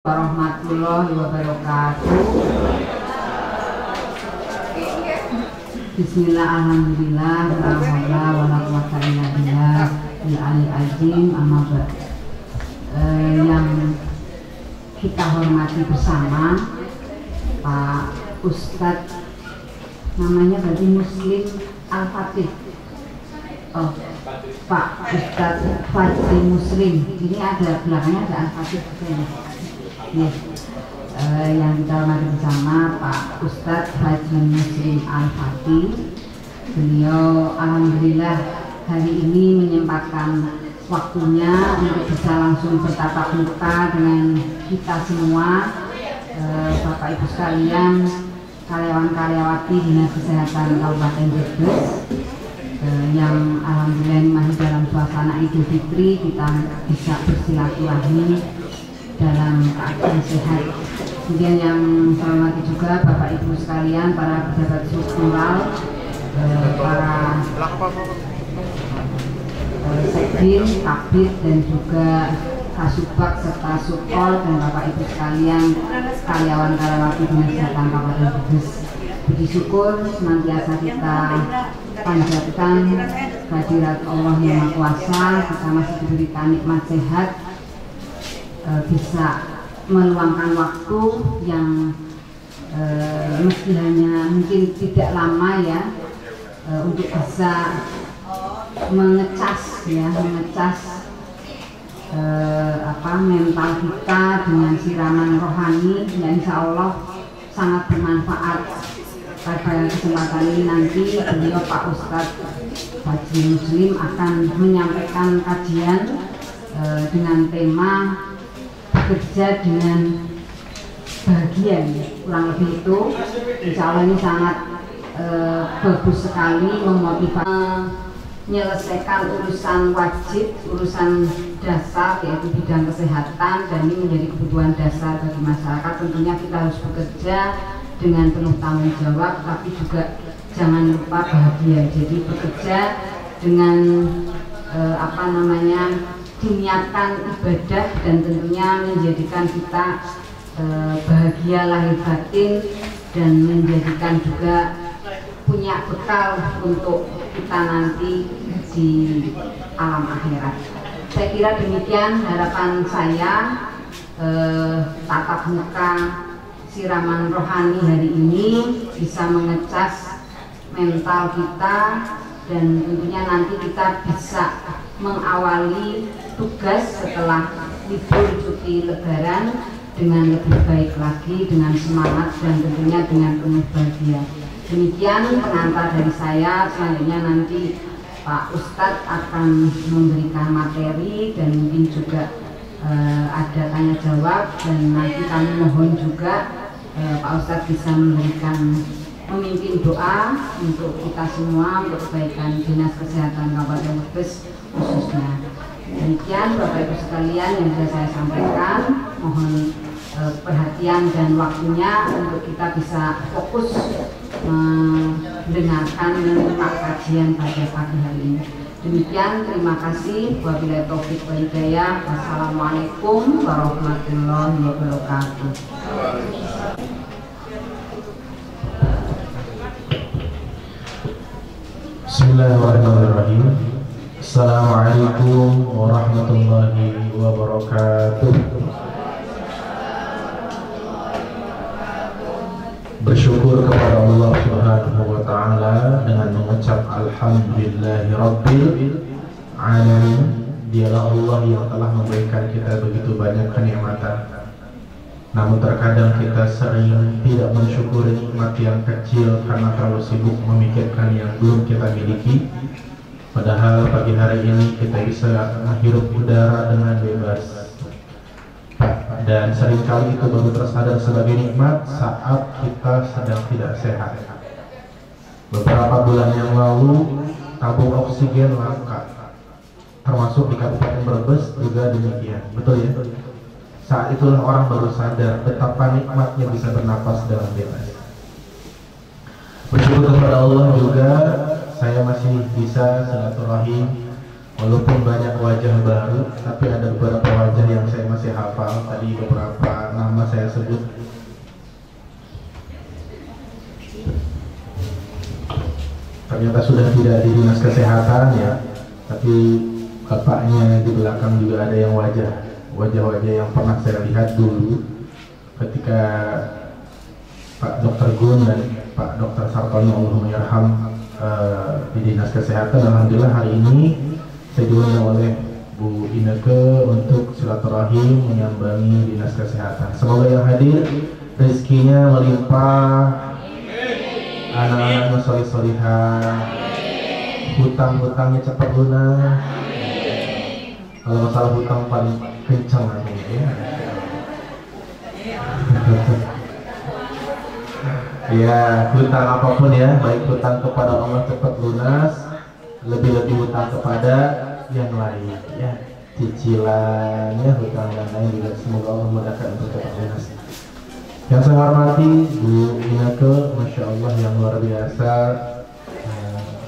Warahmatullahi wabarakatuh. Bismillah, alhamdulillah, la haula wala quwwata illa billahil aliyyil azim. Amma ba'd. Yang kita hormati bersama Pak Ustadz, namanya berarti Muslim Al-Fatih. Oh, Pak Ustadz Fatih Muslim. Ini ada belakangnya ada Al-Fatih. Yes. Yang kita hormati bersama Pak Ustadz Haji Muslim Al-Fatih. Beliau alhamdulillah hari ini menyempatkan waktunya untuk bisa langsung bertatap muka dengan kita semua, Bapak Ibu sekalian, karyawan-karyawati Dinas Kesehatan Kabupaten Brebes, yang alhamdulillah masih dalam suasana Idul Fitri, kita bisa bersilaturahmi dalam keadaan sehat. Kemudian yang saya hormati juga Bapak Ibu sekalian, para pejabat struktural, para sekdin, kabid, dan juga kasubag serta subkol, dan Bapak Ibu sekalian, karyawan-karyawati Dinas Kesehatan Kabupaten Brebes. Puji syukur senantiasa kita panjatkan kehadirat Allah Yang Maha Kuasa. Kita masih diberikan nikmat sehat, bisa meluangkan waktu yang meski hanya mungkin tidak lama ya, untuk bisa mengecas mental kita dengan siraman rohani yang insya Allah sangat bermanfaat. Pada kesempatan ini nanti beliau Pak Ustadz Haji Muslim akan menyampaikan kajian dengan tema bekerja dengan bahagia, kurang lebih itu. Insya Allah ini sangat bagus sekali, memotivasi menyelesaikan urusan wajib, urusan dasar, yaitu bidang kesehatan, dan ini menjadi kebutuhan dasar bagi masyarakat. Tentunya kita harus bekerja dengan penuh tanggung jawab, tapi juga jangan lupa bahagia. Jadi bekerja dengan diniatkan ibadah, dan tentunya menjadikan kita bahagia lahir batin, dan menjadikan juga punya bekal untuk kita nanti di alam akhirat. Saya kira demikian harapan saya. Tatap muka siraman rohani hari ini bisa mengecas mental kita, dan tentunya nanti kita bisa mengawali tugas setelah libur cuti lebaran dengan lebih baik lagi, dengan semangat, dan tentunya dengan penuh bahagia. Demikian pengantar dari saya. Selanjutnya nanti Pak Ustadz akan memberikan materi, dan mungkin juga ada tanya jawab, dan nanti kami mohon juga Pak Ustadz bisa memimpin doa untuk kita semua, untuk kebaikan Dinas Kesehatan Kabupaten Brebes khususnya. Demikian Bapak Ibu sekalian yang sudah saya sampaikan. Mohon perhatian dan waktunya untuk kita bisa fokus mendengarkan menyimak kajian pada pagi hari ini. Demikian, terima kasih. Wabillahi taufiq wal hidayah. Wassalamualaikum warahmatullahi wabarakatuh. Bismillahirrahmanirrahim. Assalamualaikum warahmatullahi wabarakatuh. Bersyukur kepada Allah Subhanahu wa Ta'ala dengan mengucap Alhamdulillahirabbil alamin. Dialah Allah yang telah memberikan kita begitu banyak kenikmatan, namun terkadang kita sering tidak mensyukuri nikmat yang kecil karena terlalu sibuk memikirkan yang belum kita miliki. Padahal pagi hari ini kita bisa menghirup udara dengan bebas, dan seringkali itu baru tersadar sebagai nikmat saat kita sedang tidak sehat. Beberapa bulan yang lalu tabung oksigen langka, termasuk di Kabupaten Brebes juga demikian, betul ya? Saat itulah orang baru sadar betapa nikmatnya bisa bernapas dengan bebas. Bersyukur kepada Allah juga saya masih bisa silaturahim Walaupun banyak wajah baru, tapi ada beberapa wajah yang saya masih hafal. Tadi beberapa nama saya sebut. Ternyata sudah tidak di dinas kesehatan ya, tapi bapaknya di belakang juga ada yang wajah-wajah yang pernah saya lihat dulu ketika Pak Dr. Gun dan Pak Dr. Sartono Allahumma yarham di dinas kesehatan. Alhamdulillah hari ini saya diundang oleh Bu Ineke untuk silaturahim menyambangi dinas kesehatan. Semoga yang hadir rezekinya melimpah, anak-anaknya solih-solihah, hutang-hutangnya cepat lunas. Kalau masalah hutang paling kencang namanya ya. Ya, hutang apapun ya, baik hutang kepada Allah cepat lunas, lebih-lebih hutang kepada yang lain ya, cicilannya, hutang yang lain juga semoga Allah mudahkan untuk cepat lunas. Yang saya hormati Bu Ineke, Masya Allah yang luar biasa.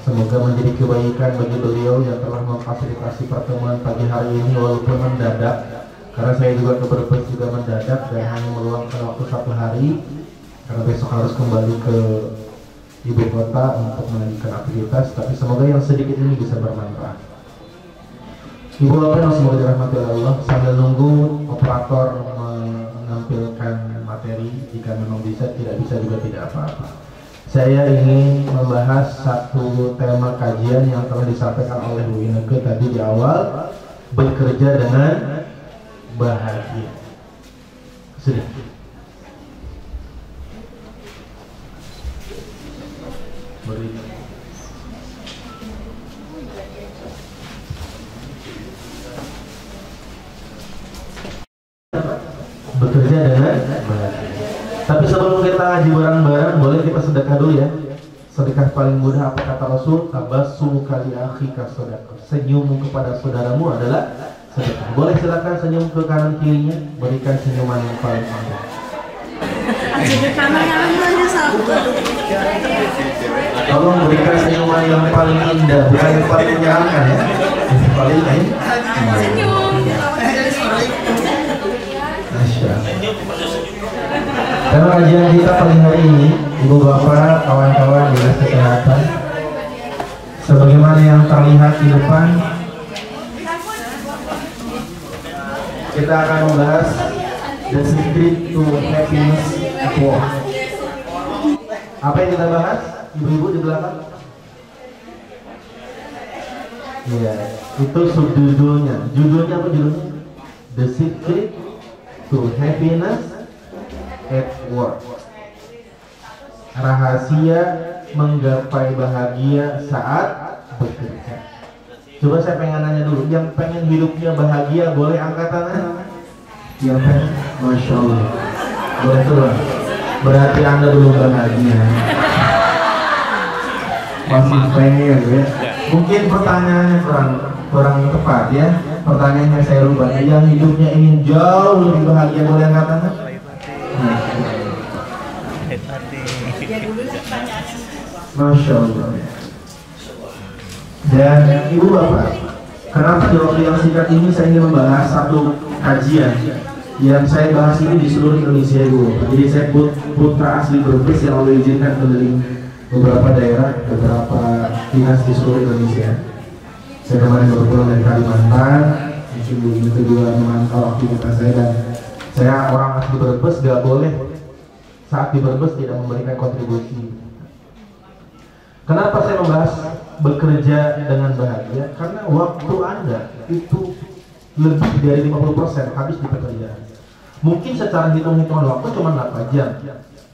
Semoga menjadi kebaikan bagi beliau yang telah memfasilitasi pertemuan pagi hari ini walaupun mendadak, karena saya juga ke Brebes juga mendadak dan hanya meluangkan waktu 1 hari karena besok harus kembali ke ibu kota untuk melanjutkan aktivitas. Tapi semoga yang sedikit ini bisa bermanfaat. Ibu bapak yang semoga dirahmati oleh Allah, sambil nunggu operator menampilkan materi, jika memang bisa, tidak bisa juga tidak apa-apa. Saya ingin membahas satu tema kajian yang telah disampaikan oleh Bu Ineke tadi di awal, bekerja dengan bahagia. Sudah. Bekerja dengan bahagia. Tapi sebelum kita ngaji bareng-bareng, boleh kita sedekah dulu ya. Sedekah paling mudah apa kata Rasul? Tabassumu kali akhika sedekah. Senyummu kepada saudaramu adalah sedekah. Boleh silakan senyum ke kanan kirinya, berikan senyuman yang paling indah. Tolong berikan senyuman yang paling indah, bukan yang paling menyenangkan ya. Paling lain. Tema kajian kita pagi hari ini, ibu bapak, kawan-kawan dinas kesehatan, sebagaimana yang terlihat di depan, kita akan membahas the secret to happiness at work. Apa yang kita bahas, ibu-ibu di belakang? Iya, itu subjudulnya. Judulnya apa judulnya? The secret to happiness at work. Rahasia menggapai bahagia saat bekerja. Coba saya pengen nanya dulu, yang pengen hidupnya bahagia boleh angkat tangan? Yang pengen, Masya Allah, boleh turun. Berarti Anda belum bahagia. Masih pengen ya. Mungkin pertanyaannya kurang tepat ya. Pertanyaannya saya rubah. Yang hidupnya ingin jauh lebih bahagia boleh angkat tangan? Masya Allah. Dan ibu bapak, kenapa di waktu yang singkat ini saya ingin membahas satu kajian yang saya bahas ini di seluruh Indonesia ibu. Jadi saya putra asli Brebes yang Allah izinkan keliling beberapa daerah, beberapa dinas di seluruh Indonesia. Saya kemarin baru pulang dari Kalimantan, minggu ini kedua memantau aktivitas saya, dan saya orang asli Brebes gak boleh saat di Brebes tidak memberikan kontribusi. Kenapa saya membahas bekerja dengan bahagia? Karena waktu Anda itu lebih dari 50% habis di pekerjaan. Mungkin secara hitung-hitungan waktu cuma 8 jam,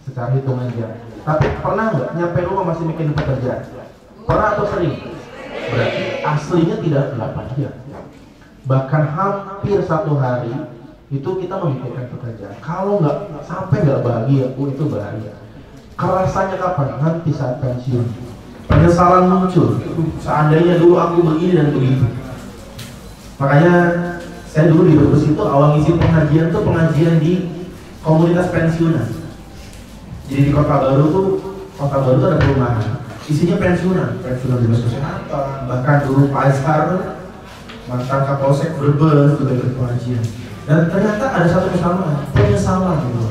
secara hitungan jam. Tapi pernah nggak nyampe rumah masih mikirin pekerjaan? Pernah atau sering? Berarti aslinya tidak 8 jam. Bahkan hampir 1 hari itu kita memikirkan pekerjaan. Kalau nggak sampai nggak bahagia, itu bahaya. Kerasanya kapan? Nanti saat pensiun. Penyesalan muncul. Seandainya dulu aku begini dan begitu. Makanya saya dulu di Brebes itu awal ngisi pengajian tuh pengajian di komunitas pensiunan. Jadi di Kota Baru tuh ada perumahan. Isinya pensiunan dinas kesehatan, bahkan dulu pasar mantan Kapolsek Brebes juga ikut pengajian. Dan ternyata ada satu kesamaan, penyesalan gitu.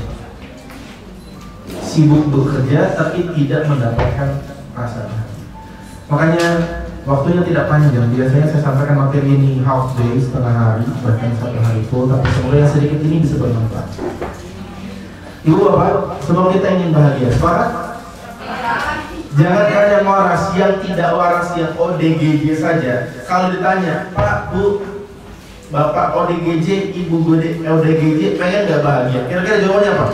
Sibuk bekerja tapi tidak mendapatkan rasa. Makanya waktunya tidak panjang. Biasanya saya sampaikan materi ini half day, setengah hari, bahkan 1 hari full. Tapi semoga yang sedikit ini bisa bermanfaat. Ibu bapak, semua kita ingin bahagia. Sepakat? Jangan yang waras, yang tidak waras, yang ODGJ saja. Kalau ditanya, Pak, Bu, Bapak ODGJ, Ibu ODGJ, pengen nggak bahagia? Kira-kira jawabannya apa?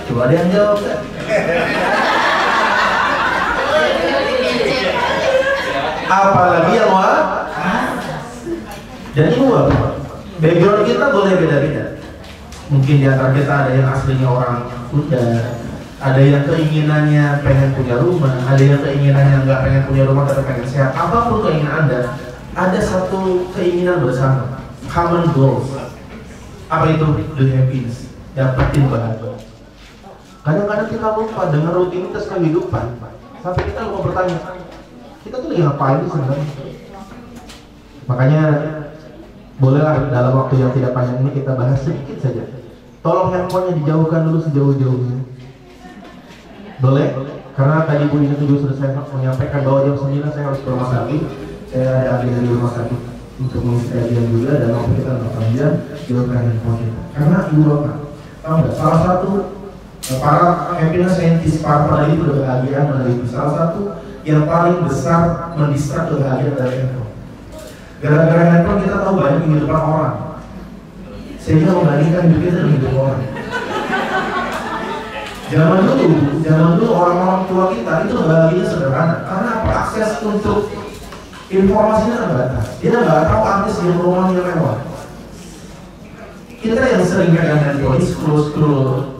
Coba ada yang jawab kan? Apalagi yang waras. Dan ibu bapak, background kita boleh beda-beda. Mungkin di antara kita ada yang aslinya orang Sunda, ada yang keinginannya pengen punya rumah, ada yang keinginannya nggak pengen punya rumah tapi pengen sehat. Apapun keinginan Anda, ada satu keinginan bersama, common goals. Apa itu? The happiness, dapatin bahagia. Kadang-kadang kita lupa dengan rutinitas kehidupan, sampai kita lupa bertanya, kita tuh lagi ngapain sebenarnya? Makanya bolehlah dalam waktu yang tidak panjang ini kita bahas sedikit saja. Tolong handphonenya dijauhkan dulu sejauh-jauhnya. Boleh? Karena tadi Bu Ina juga sudah saya menyampaikan bahwa jam 9 saya harus ke rumah sakit. Saya ada agenda dari rumah sakit untuk mengisi kajian juga, dan waktu kita nggak panjang, jauhkan handphone kita. Karena ibu bapak, tahu nggak? Salah satu para happiness scientist, para peneliti kebahagiaan meneliti salah satu yang paling besar mendistrak kebahagiaan dari handphone. Gara-gara handphone kita tahu banyak kehidupan orang, sehingga membandingkan hidup kita dengan hidup orang. Zaman dulu orang-orang tua kita itu bahagia sederhana. Karena apa? Akses untuk informasinya terbatas. Dia nggak tahu artis yang rumahnya mewah. Kita yang sering pegang handphone, scroll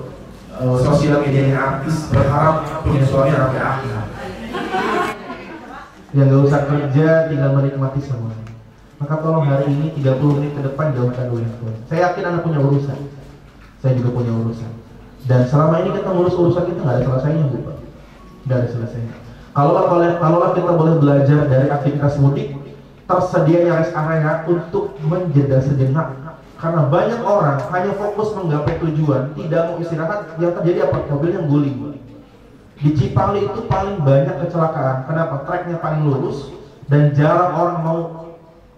sosial media artis, berharap punya suami anaknya akhirat. Yang nggak usah kerja, tinggal menikmati semua. Maka tolong hari ini 30 menit ke depan jauhkan dulu handphone. Saya yakin Anda punya urusan. Saya juga punya urusan. Dan selama ini kita ngurus urusan kita nggak ada selesainya, Bu. Nggak ada selesainya. Kalau kita boleh belajar dari aktivitas mudik, tersedianya rest area untuk menjeda sejenak. Karena banyak orang hanya fokus menggapai tujuan, tidak mau istirahat, yang terjadi apa? Mobilnya guling. Di Cipali itu paling banyak kecelakaan. Kenapa? Tracknya paling lurus dan jarang orang mau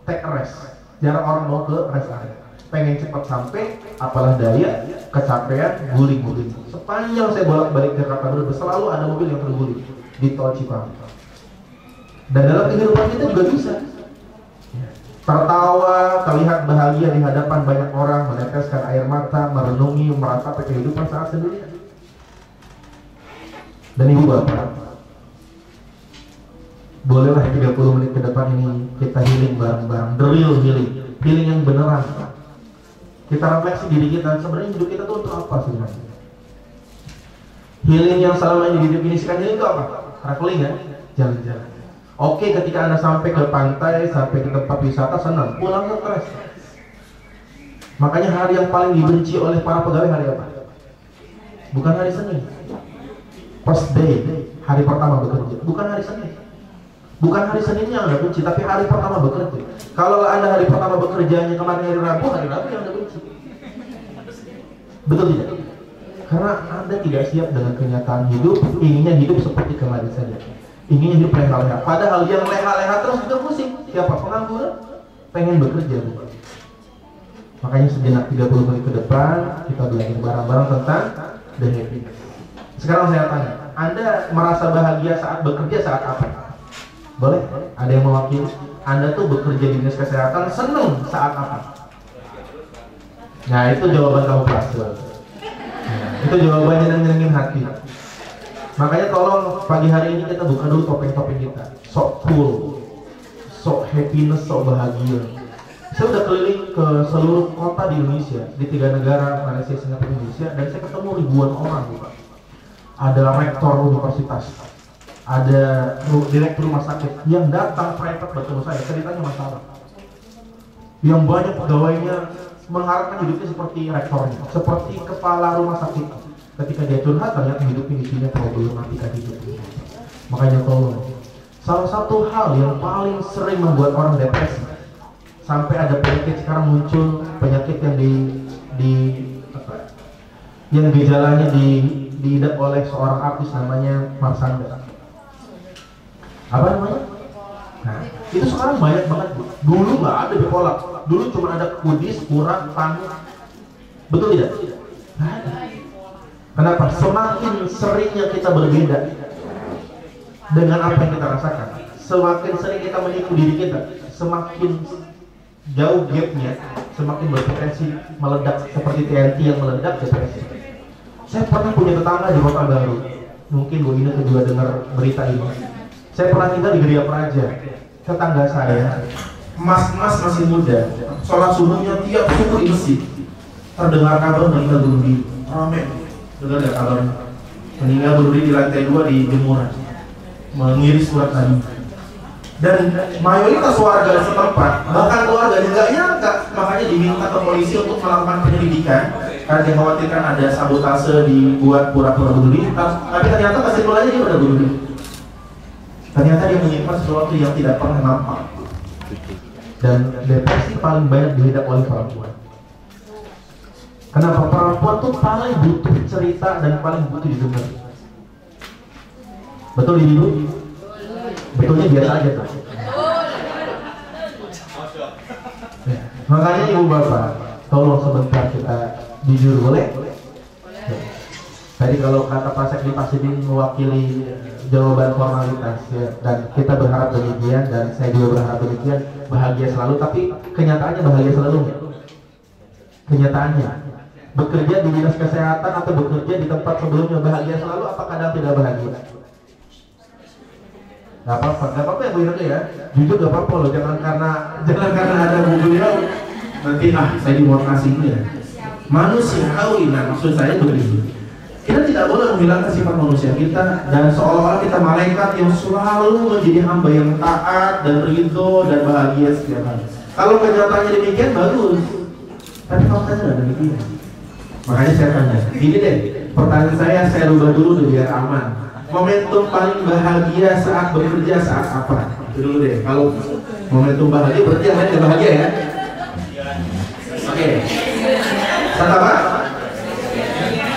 take rest. Jarang orang mau ke rest area. Pengen cepat sampai, apalah daya, kecapean, guling-guling. Sepanjang saya bolak-balik Jakarta Brebes selalu ada mobil yang terguling di tol Cipali. Dan dalam kehidupan kita juga bisa tertawa, terlihat bahagia di hadapan banyak orang, meneteskan air mata, merenungi, meratapi kehidupan saat sendirian. Dan ibu bapak, bolehlah 30 menit ke depan ini kita healing bareng-bareng, the real healing, healing yang beneran. Kita refleksi diri kita, sebenarnya hidup kita tuh untuk apa sebenarnya? Healing yang selama ini didefinisikan healing itu apa? Traveling kan? Jalan-jalan. Oke, ketika Anda sampai ke pantai, sampai ke tempat wisata, senang, pulang stres. Makanya hari yang paling dibenci oleh para pegawai hari apa? Bukan hari Senin. First day, hari pertama bekerja. Bukan hari Senin. Bukan hari Seninnya yang Anda benci, tapi hari pertama bekerja. Kalau Anda hari pertama bekerjanya kemarin hari Rabu yang Anda benci. Betul tidak? Karena Anda tidak siap dengan kenyataan hidup, inginnya hidup seperti kemarin saja. Inginnya hidup leha-leha. Padahal yang leha-leha terus itu pusing. Siapa? Pengangguran? Pengen bekerja. Makanya sejenak 30 menit ke depan kita belajar bareng-bareng tentang the happiness. Sekarang saya tanya, Anda merasa bahagia saat bekerja saat apa? Boleh? Ada yang mewakili? Anda tuh bekerja di dinas kesehatan, seneng saat apa? Nah, itu jawaban kamu pastor. Itu jawabannya yang nyenengin hati. Makanya tolong pagi hari ini kita buka dulu topeng-topeng kita. Sok cool, sok happiness, sok bahagia. Saya udah keliling ke seluruh kota di Indonesia, di 3 negara, Malaysia, Singapura, Indonesia, dan saya ketemu ribuan orang, Pak. Ada rektor universitas, ada direktur rumah sakit yang datang private bertemu saya, ceritanya masalah. Yang banyak pegawainya mengharapkan hidupnya seperti rektornya, seperti kepala rumah sakit. Ketika dia curhat, ternyata hidupnya isinya problematika hidup. Makanya tolong, salah satu hal yang paling sering membuat orang depresi sampai ada penyakit sekarang muncul, penyakit yang yang gejalanya diidap oleh seorang artis namanya Marshanda. Apa namanya? Nah, itu sekarang banyak banget. Dulu nggak ada bipolar. Dulu cuma ada kudis, kurang, panik. Betul tidak? Nah, kenapa? Semakin seringnya kita berbeda dengan apa yang kita rasakan, semakin sering kita menipu diri kita, semakin jauh gapnya, semakin berpotensi meledak seperti TNT yang meledak depresi. Saya pernah punya tetangga di Kota Baru. Mungkin Bu Ina juga dengar berita ini. Saya pernah tinggal di Geria Praja. Tetangga saya, mas-mas masih muda, sholat subuhnya tiap subuh di masjid. Terdengar kabar meninggal bunuh diri. Rame. Dengar nggak kabar? Meninggal bunuh diri di lantai 2 di jemuran, mengiris surat Nabi. Dan mayoritas warga setempat, bahkan keluarganya nggak nyangka, makanya diminta ke polisi untuk melakukan penyelidikan karena dikhawatirkan ada sabotase dibuat pura-pura bunuh diri. Tapi ternyata kesimpulannya dia udah bunuh diri. Ternyata dia menyimpan sesuatu yang tidak pernah nampak. Dan depresi paling banyak dihidap oleh perempuan. Kenapa? Perempuan tuh paling butuh cerita dan paling butuh didengar. Betul Ibu? Betulnya biasa aja tuh. Ya. Makanya Ibu Bapak, tolong sebentar kita jujur, boleh? Ya. Tadi kalau kata Pak Sekdi Pasidin mewakili jawaban formalitas ya, dan kita berharap demikian dan saya juga berharap demikian, bahagia selalu, tapi kenyataannya bahagia selalu nggak? Kenyataannya bekerja di dinas kesehatan atau bekerja di tempat sebelumnya bahagia selalu, apa kadang tidak bahagia? Gak apa-apa ya Bu Ina ya, jujur gak apa-apa loh, jangan karena ada Bu Ina nanti saya dimotivasi ya. Manusiawi, nah maksud saya begini, kita tidak boleh menghilangkan sifat manusia kita dan seolah-olah kita malaikat yang selalu menjadi hamba yang taat dan ridho dan bahagia setiap hari. Kalau kenyataannya demikian bagus, tapi faktanya tidak demikian. Makanya saya tanya, gini deh, pertanyaan saya rubah dulu biar aman. Momentum paling bahagia saat bekerja saat apa? Itu dulu deh. Kalau momentum bahagia berarti yang lain bahagia ya. Oke. Saat apa?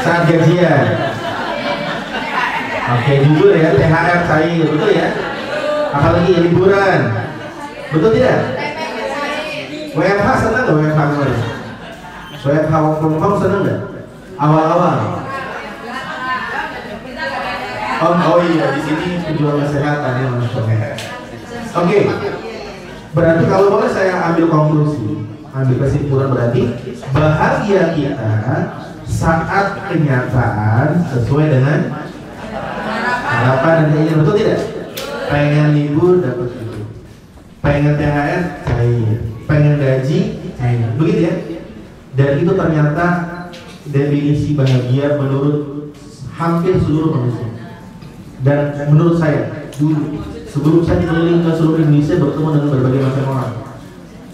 Saat gajian. Oke, jujur ya, THR cair, betul ya? Apalagi liburan, betul tidak? WFH senang nggak WFH kemarin? WFH kamu senang nggak? Awal-awal. Oh iya, di sini tujuan kesehatan ya maksudnya. Oke. Berarti kalau boleh saya ambil konklusi, ambil kesimpulan, berarti bahagia kita saat kenyataan sesuai dengan harapan dan keinginan, betul tidak? Pengen libur dapat libur, pengen THR cair, pengen gaji cair, begitu ya? Dan itu ternyata definisi bahagia menurut hampir seluruh manusia. Dan menurut saya dulu, sebelum saya keliling ke seluruh Indonesia bertemu dengan berbagai macam orang,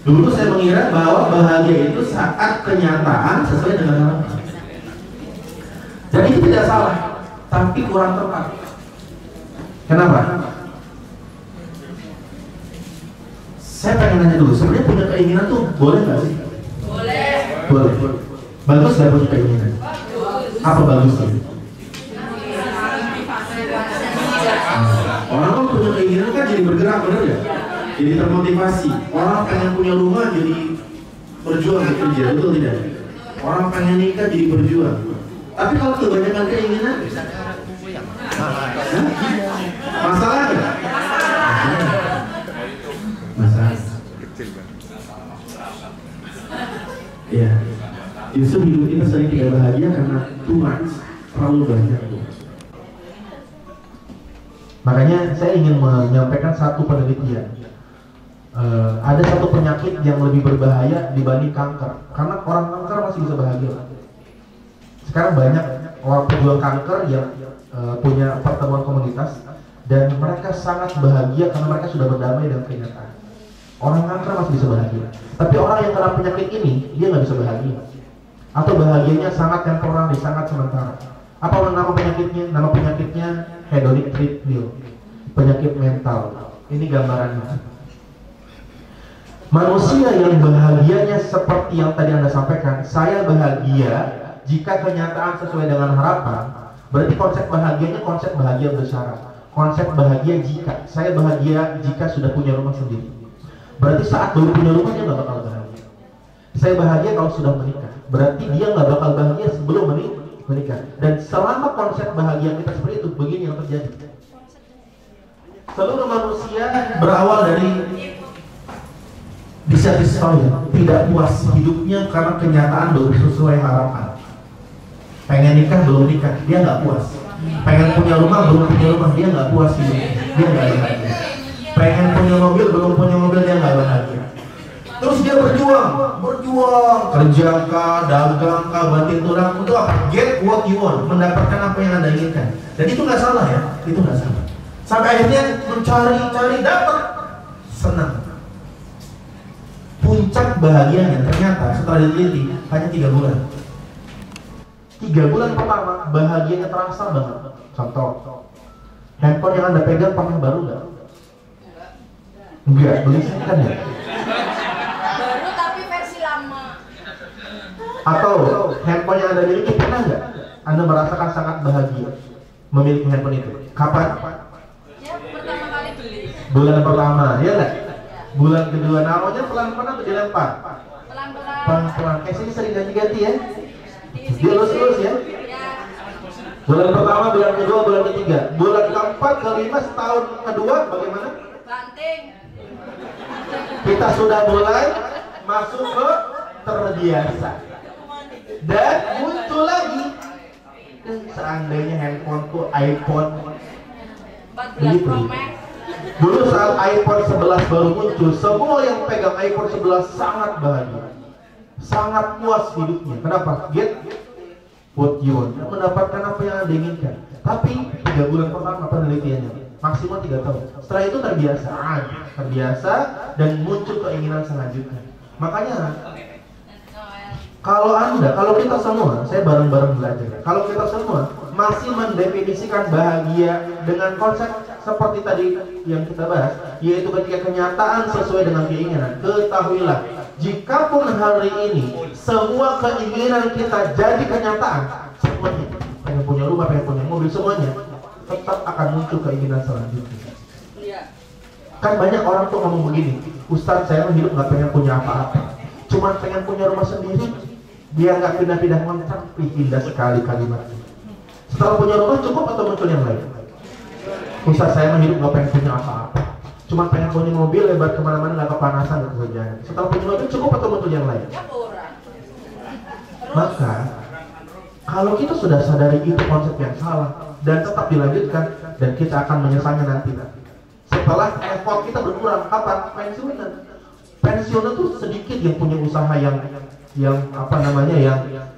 dulu saya mengira bahwa bahagia itu saat kenyataan sesuai dengan harapan. Dan itu tidak salah, tapi kurang tepat. Kenapa? Saya pengen nanya dulu, sebenarnya punya keinginan tuh boleh nggak sih? Boleh. Bagus nggak punya keinginan? Apa bagusnya? Orang punya keinginan kan jadi bergerak, benar ya? Jadi termotivasi. Orang pengen punya rumah jadi berjuang bekerja, betul tidak? Orang pengen nikah jadi berjuang. Tapi kalau kebanyakan keinginan, masalah nggak? Masalah. Ya, justru hidup kita sering tidak bahagia karena too much, terlalu banyak. Makanya saya ingin menyampaikan satu penelitian. Ada satu penyakit yang lebih berbahaya dibanding kanker, karena orang kanker masih bisa bahagia. Sekarang banyak orang pejuang kanker yang punya pertemuan komunitas dan mereka sangat bahagia karena mereka sudah berdamai dengan kenyataan. Orang kanker masih bisa bahagia, tapi orang yang kena penyakit ini dia nggak bisa bahagia, atau bahagianya sangat temporary, sangat sementara. Apa nama penyakitnya? Nama penyakitnya hedonic treadmill, penyakit mental. Ini gambarannya. Manusia yang bahagianya seperti yang tadi Anda sampaikan, saya bahagia jika kenyataan sesuai dengan harapan. Berarti konsep bahagianya konsep bahagia bersyarat. Konsep bahagia jika, saya bahagia jika sudah punya rumah sendiri. Berarti saat baru punya rumah dia nggak bakal bahagia. Saya bahagia kalau sudah menikah. Berarti dia nggak bakal bahagia sebelum menikah. Dan selama konsep bahagia kita seperti itu, begini yang terjadi. Seluruh manusia berawal dari dissatisfied, tidak puas hidupnya karena kenyataan belum sesuai harapan. Pengen nikah belum nikah, dia nggak puas. Pengen punya rumah belum punya rumah, dia nggak puas hidupnya, dia nggak bahagia. Pengen punya mobil belum punya mobil, dia nggak bahagia. Terus dia berjuang, kerja kah, dagang kah, banting tulang untuk apa? Get what you want, mendapatkan apa yang Anda inginkan. Dan itu nggak salah ya, itu nggak salah. Sampai akhirnya mencari, dapat, senang. Puncak bahagianya ternyata setelah diteliti hanya 3 bulan. 3 bulan pertama bahagianya terasa banget. Contoh, handphone yang Anda pegang pernah baru nggak? Enggak, beli kan ya? Baru tapi versi lama. Atau handphone yang Anda miliki pernah nggak Anda merasakan sangat bahagia memiliki handphone itu? Kapan? Ya, pertama kali beli. Bulan pertama, ya nggak? Bulan kedua, naruhnya pelan-pelan atau dilempar? Pelan-pelan. Sini sering ganti-ganti ya? Dilus-lus ya? Bulan pertama, bulan kedua, bulan ketiga. Bulan keempat, kelima, setahun kedua, bagaimana? Banting. Kita sudah mulai masuk ke terbiasa. Dan muncul lagi. Seandainya handphoneku iPhone 14 Pro Max. Dulu saat iPhone 11 baru muncul, semua yang pegang iPhone 11 sangat bahagia, sangat puas hidupnya. Kenapa? Get what you want, mendapatkan apa yang Anda inginkan. Tapi 3 bulan pertama penelitiannya, maksimal 3 tahun. Setelah itu terbiasa dan muncul keinginan selanjutnya. Makanya kalau kita semua, saya bareng-bareng belajar. Kalau kita semua masih mendefinisikan bahagia dengan konsep seperti tadi yang kita bahas, yaitu ketika kenyataan sesuai dengan keinginan, ketahuilah, jikapun hari ini semua keinginan kita jadi kenyataan, semuanya, pengen punya rumah, pengen punya mobil, semuanya tetap akan muncul keinginan selanjutnya. Kan banyak orang tuh ngomong begini, Ustadz, saya hidup nggak pengen punya apa-apa, cuma pengen punya rumah sendiri. Dia nggak pindah-pindah kontrak. Indah sekali kalimatnya. Setelah punya rumah cukup atau muncul yang lain? Ustaz, saya hidup nggak pengen punya apa-apa, cuma pengen punya mobil lebar kemana-mana, nggak kepanasan dan kerjaan. Setelah punya mobil cukup atau muncul yang lain? Maka kalau kita sudah sadari itu konsep yang salah dan tetap dilanjutkan, dan kita akan menyesalnya nanti. Setelah effort kita berkurang, kapan? Pensiunan tuh sedikit yang punya usaha yang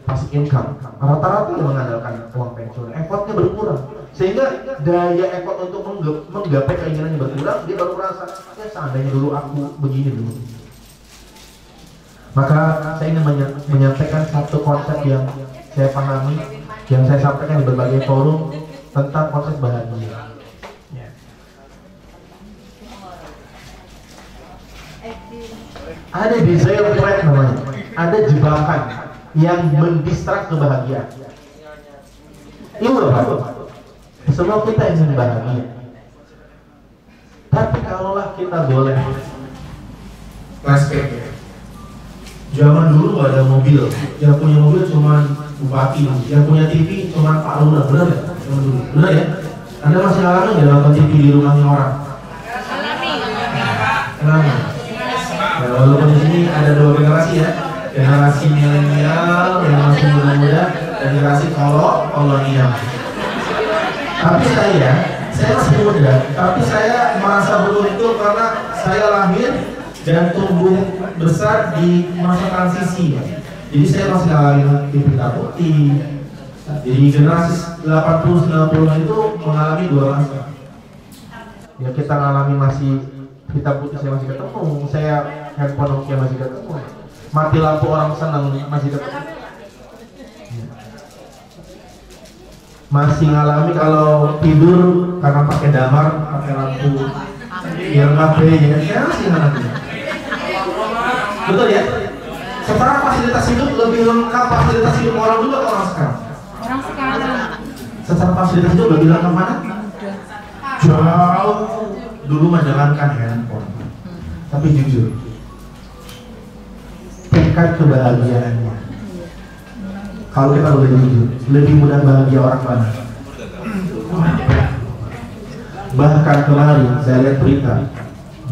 passive income. Rata-rata yang mengandalkan uang pensiun, effortnya berkurang, sehingga daya effort untuk menggapai keinginannya berkurang. Dia baru merasa, ya seandainya dulu aku begini dulu. Maka saya ingin menyampaikan satu konsep yang saya pahami, yang saya sampaikan di berbagai forum tentang konsep bahagia. Ada desire trap namanya, ada jebakan yang mendistrak kebahagiaan. Iya Pak, semua kita ingin bahagia. Tapi kalaulah kita boleh flashback ya, zaman dulu gak ada mobil, yang punya mobil cuma bupati, yang punya TV cuma Pak Lurah, benar ya? Benar ya? Anda masih ngalamin nggak nonton TV di rumahnya orang? Alami. Ya, walaupun di sini ada 2 generasi ya, generasi milenial, generasi muda-muda, dan generasi kolonial. Tapi saya masih muda, tapi saya merasa beruntung karena saya lahir dan tumbuh besar di masa transisi. Jadi saya masih ngalamin TV putih. Jadi generasi 80-90 itu mengalami 2 masa. Ya, kita ngalami masih hitam putih, saya masih ketemu, saya handphone Nokia masih ketemu, mati lampu orang senang masih ketemu. Masih ngalami kalau tidur karena pakai damar, pakai lampu biar nggak ya, saya masih ngalami. Betul ya? Sekarang fasilitas hidup lebih lengkap fasilitas hidup orang dulu atau orang sekarang? Orang sekarang. Secara fasilitas hidup lebih lengkap mana? Jauh. Dulu menjalankan handphone. Tapi jujur, tingkat kebahagiaannya, kalau kita boleh jujur, lebih mudah bahagia orang mana? Bahkan kemarin saya lihat berita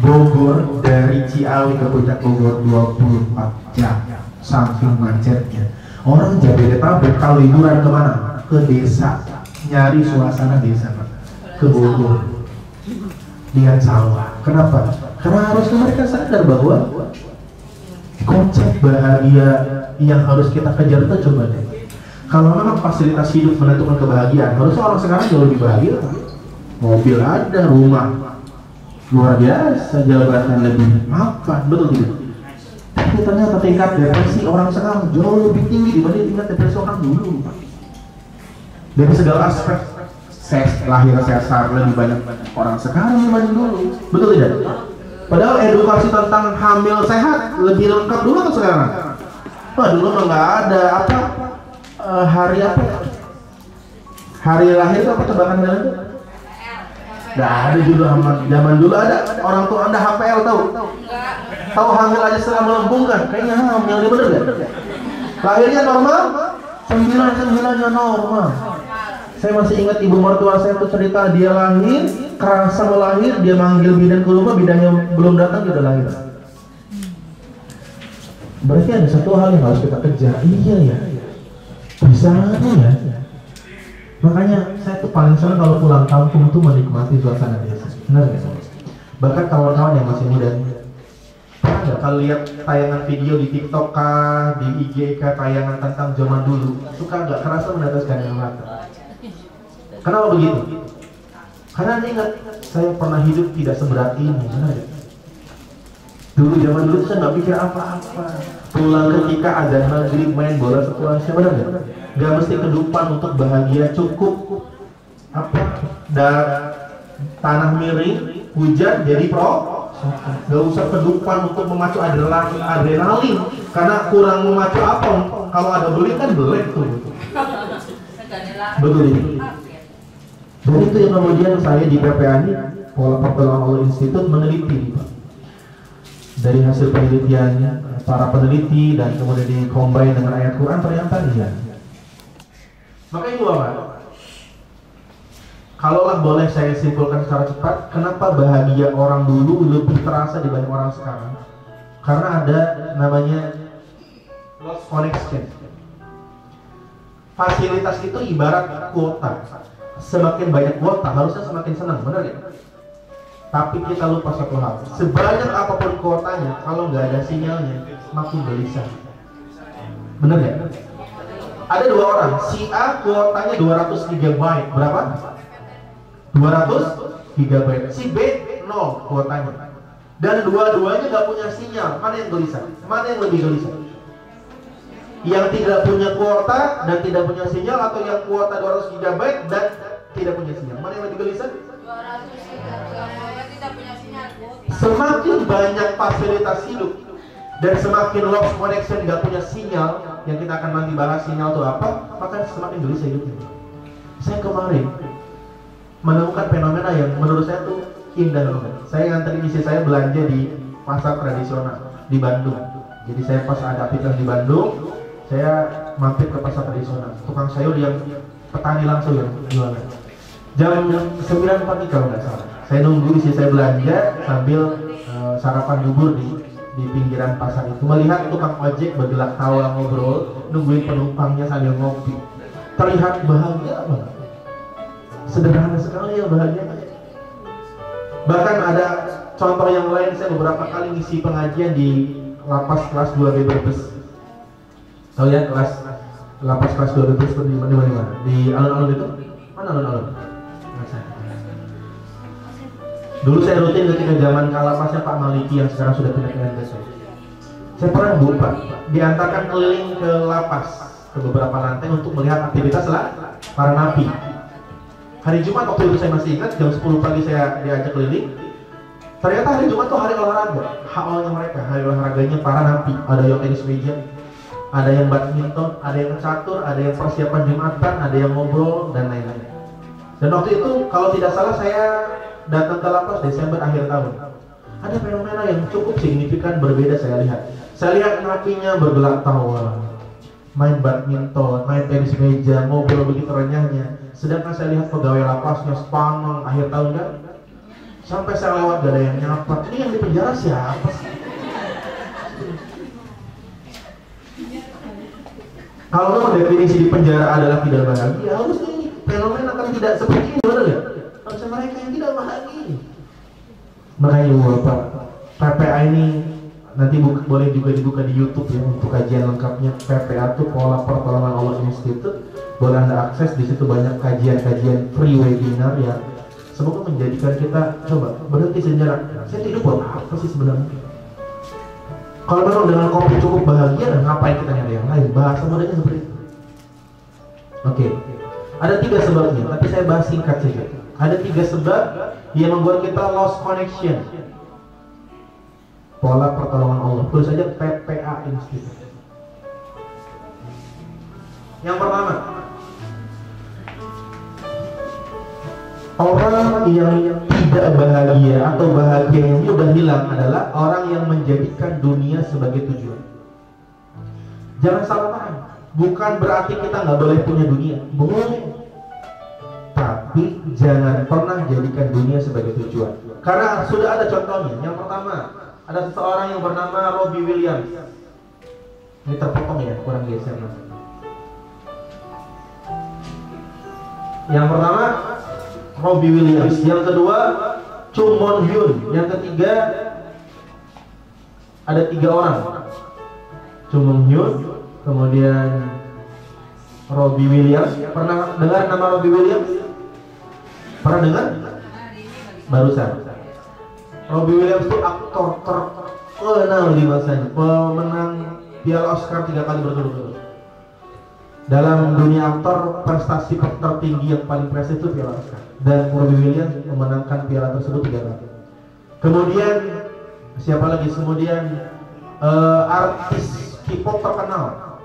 Bogor dari Ciawi ke Puncak Bogor 24 jam saking macetnya. Orang Jabodetabek kalau liburan kemana? Ke desa, nyari suasana desa, ke Bogor, lihat sawah. Kenapa? Karena harus mereka sadar bahwa konsep bahagia yang harus kita kejar itu coba deh. Kalau memang fasilitas hidup menentukan kebahagiaan, harusnya orang sekarang jauh lebih bahagia. Mobil ada, rumah luar biasa, jabatan lebih mapan, betul tidak? Tapi ternyata tingkat depresi orang sekarang jauh lebih tinggi dibanding tingkat depresi orang dulu. Dari segala aspek, lahir sesar lebih banyak orang sekarang dibanding dulu, betul tidak? Padahal edukasi tentang hamil sehat lebih lengkap dulu atau sekarang? Wah, dulu mah nggak ada apa hari apa? Hari lahir itu apa tebakan itu? Nggak ada juga zaman dulu ada orang tua Anda HPL tahu? Tahu hamil aja setelah melengkung kan? Kayaknya hamil dia bener nggak? Lahirnya normal? 9-9-nya normal. Saya masih ingat ibu mertua saya tuh cerita dia lahir, kerasa mau lahir, dia manggil bidan ke rumah, bidannya belum datang, dia udah lahir. Berarti ada satu hal yang harus kita kejar. Iya ya, bisa ya. Makanya saya tuh paling senang kalau pulang kampung tuh menikmati suasana desa. Benar nggak? Bahkan kawan-kawan yang masih muda, pernah nggak kalau lihat tayangan video di TikTok kah, di IG kah, tayangan tentang zaman dulu, suka nggak kerasa meneteskan air mata? Kenapa begitu? Karena Anda ingat, saya pernah hidup tidak seberat ini, benar ya? Dulu zaman dulu saya nggak pikir apa-apa. Pulang ketika azan maghrib main bola sepuasnya, benar nggak? Gak mesti kedupan untuk bahagia, cukup apa? Tanah miring, hujan jadi pro. Gak usah kedupan untuk memacu adrenalin, karena kurang memacu apa? Kalau ada beli kan belek tuh. Betul ini. Dan itu yang kemudian saya di PPANI, Pola Pertolongan Allah Institute meneliti, dari hasil penelitiannya para peneliti dan kemudian dikombin dengan ayat Quran, ternyata iya. Maka itu apa? Kalaulah boleh saya simpulkan secara cepat, kenapa bahagia orang dulu lebih terasa dibanding orang sekarang? Karena ada namanya lost connection. Fasilitas itu ibarat kuota. Semakin banyak kuota, harusnya semakin senang, benar ya? Tapi kita lupa satu hal, sebanyak apapun kuotanya, kalau nggak ada sinyalnya, semakin gelisah. Benar ya? Ada dua orang, si A kuotanya 200 GB, berapa? 200 GB. Si B 0 kuotanya. Dan dua-duanya nggak punya sinyal, mana yang gelisah? Mana yang lebih gelisah? Yang tidak punya kuota dan tidak punya sinyal, atau yang kuota 200 GB dan tidak punya sinyal? Mana yang lebih gelisah? 200 GB tidak punya sinyal. Semakin banyak fasilitas hidup dan semakin lost connection, nggak punya sinyal, yang kita akan nanti bahas sinyal itu apa, maka semakin gelisah hidupnya. Saya kemarin menemukan fenomena yang menurut saya tuh indah banget. Saya nganterin istri saya belanja di pasar tradisional di Bandung. Jadi saya pas ada aktivitas di Bandung, saya mampir ke pasar tradisional. Tukang sayur yang petani langsung yang jualan. Jam 9 pagi kalau nggak salah. Saya nunggu istri saya belanja sambil sarapan bubur di pinggiran pasar itu, melihat tukang ojek bergelak tawa ngobrol, nungguin penumpangnya sambil ngopi. Terlihat bahagia banget. Sederhana sekali ya bahagianya. Bahkan ada contoh yang lain, saya beberapa kali ngisi pengajian di lapas kelas 2B Brebes. Tahu ya lapas kelas 2B Brebes di mana? Di alun-alun itu? Mana alun-alun? Dulu saya rutin ketika zaman kalapasnya Pak Maliki yang sekarang sudah pindah ke NTC. Saya pernah lupa diantarkan keliling ke lapas, ke beberapa lantai untuk melihat aktivitas para napi. Hari Jumat waktu itu saya masih ingat, jam 10 pagi saya diajak keliling. Ternyata hari Jumat tuh hari olahraga, awalnya mereka, hari olahraganya para napi. Ada yang tenis meja, ada yang badminton, ada yang catur, ada yang persiapan Jumatan, ada yang ngobrol, dan lain-lain. Dan waktu itu kalau tidak salah saya datang ke lapas Desember akhir tahun. Ada fenomena yang cukup signifikan berbeda saya lihat. Saya lihat napinya bergelak tawa, main badminton, main tenis meja, ngobrol begitu renyahnya. Sedangkan saya lihat pegawai lapasnya sepanang akhir tahun kan. Sampai saya lewat gak ada yang nyapa. Ini yang di penjara siapa sih? Kalau memang definisi di penjara adalah tidak bahagia, harusnya ini fenomena kan tidak seperti ini, benar ya? Harusnya mereka yang tidak bahagia. Makanya Bapak, PPA ini nanti boleh juga dibuka di YouTube ya untuk kajian lengkapnya. PPA itu Pola Pertolongan Allah Institute. Boleh Anda akses, di situ banyak kajian-kajian free webinar ya. Semoga menjadikan kita coba berhenti sejenak. Saya hidup buat apa sih sebenarnya? Kalau memang dengan kopi cukup bahagia, dan ngapain kita nyari yang lain? Bahasa mudahnya seperti itu. Oke. Ada 3 sebabnya, tapi saya bahas singkat saja. Ada 3 sebab yang membuat kita lost connection. Pola Pertolongan Allah. Tulis saja PPA Institute. Yang pertama, orang yang tidak bahagia atau bahagia yang sudah hilang adalah orang yang menjadikan dunia sebagai tujuan. Jangan salah paham. Bukan berarti kita nggak boleh punya dunia. Boleh. Tapi jangan pernah jadikan dunia sebagai tujuan. Karena sudah ada contohnya. Yang pertama, ada seseorang yang bernama Robbie Williams. Ini terpotong ya, kurang geser. Yang pertama, Robbie Williams. Yang kedua, Chung Mon Hyun. Yang ketiga, ada 3 orang. Chung Mon Hyun, kemudian Robbie Williams. Pernah dengar nama Robbie Williams? Pernah dengar? Barusan. Robbie Williams itu aktor terkenal di masanya, pemenang Piala Oscar 3 kali berturut-turut. Dalam dunia aktor, prestasi tertinggi yang paling prestisius itu Piala Oscar. Dan Robbie Williams memenangkan piala tersebut 3 kali. Kemudian siapa lagi? Kemudian artis K-pop terkenal.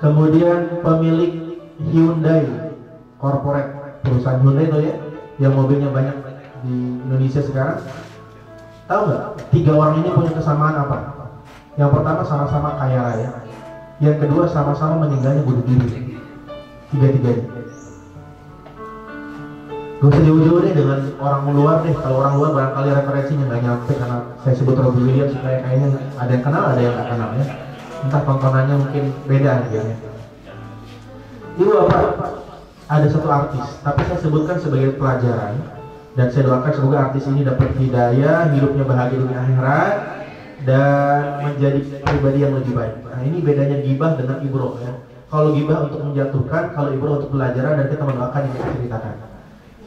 Kemudian pemilik Hyundai Corporate, perusahaan Hyundai itu ya, yang mobilnya banyak di Indonesia sekarang. Tahu nggak? 3 orang ini punya kesamaan apa? Yang pertama sama-sama kaya raya. Yang kedua sama-sama meninggalnya bunuh diri. 3-tiganya. Gak usah jauh-jauh deh dengan orang luar deh. Kalau orang luar barangkali referensinya nggak nyampe, karena saya sebut Robbie Williams supaya kayaknya ada yang kenal, ada yang nggak kenal ya. Entah tontonannya mungkin beda ya. Ibu Bapak, ada satu artis, tapi saya sebutkan sebagai pelajaran. Dan saya doakan semoga artis ini dapat hidayah, hidupnya bahagia dunia akhirat, dan menjadi pribadi yang lebih baik. Nah ini bedanya gibah dengan ibroh ya. Kalau gibah untuk menjatuhkan, kalau ibroh untuk pelajaran, dan kita mendoakan yang kita ceritakan.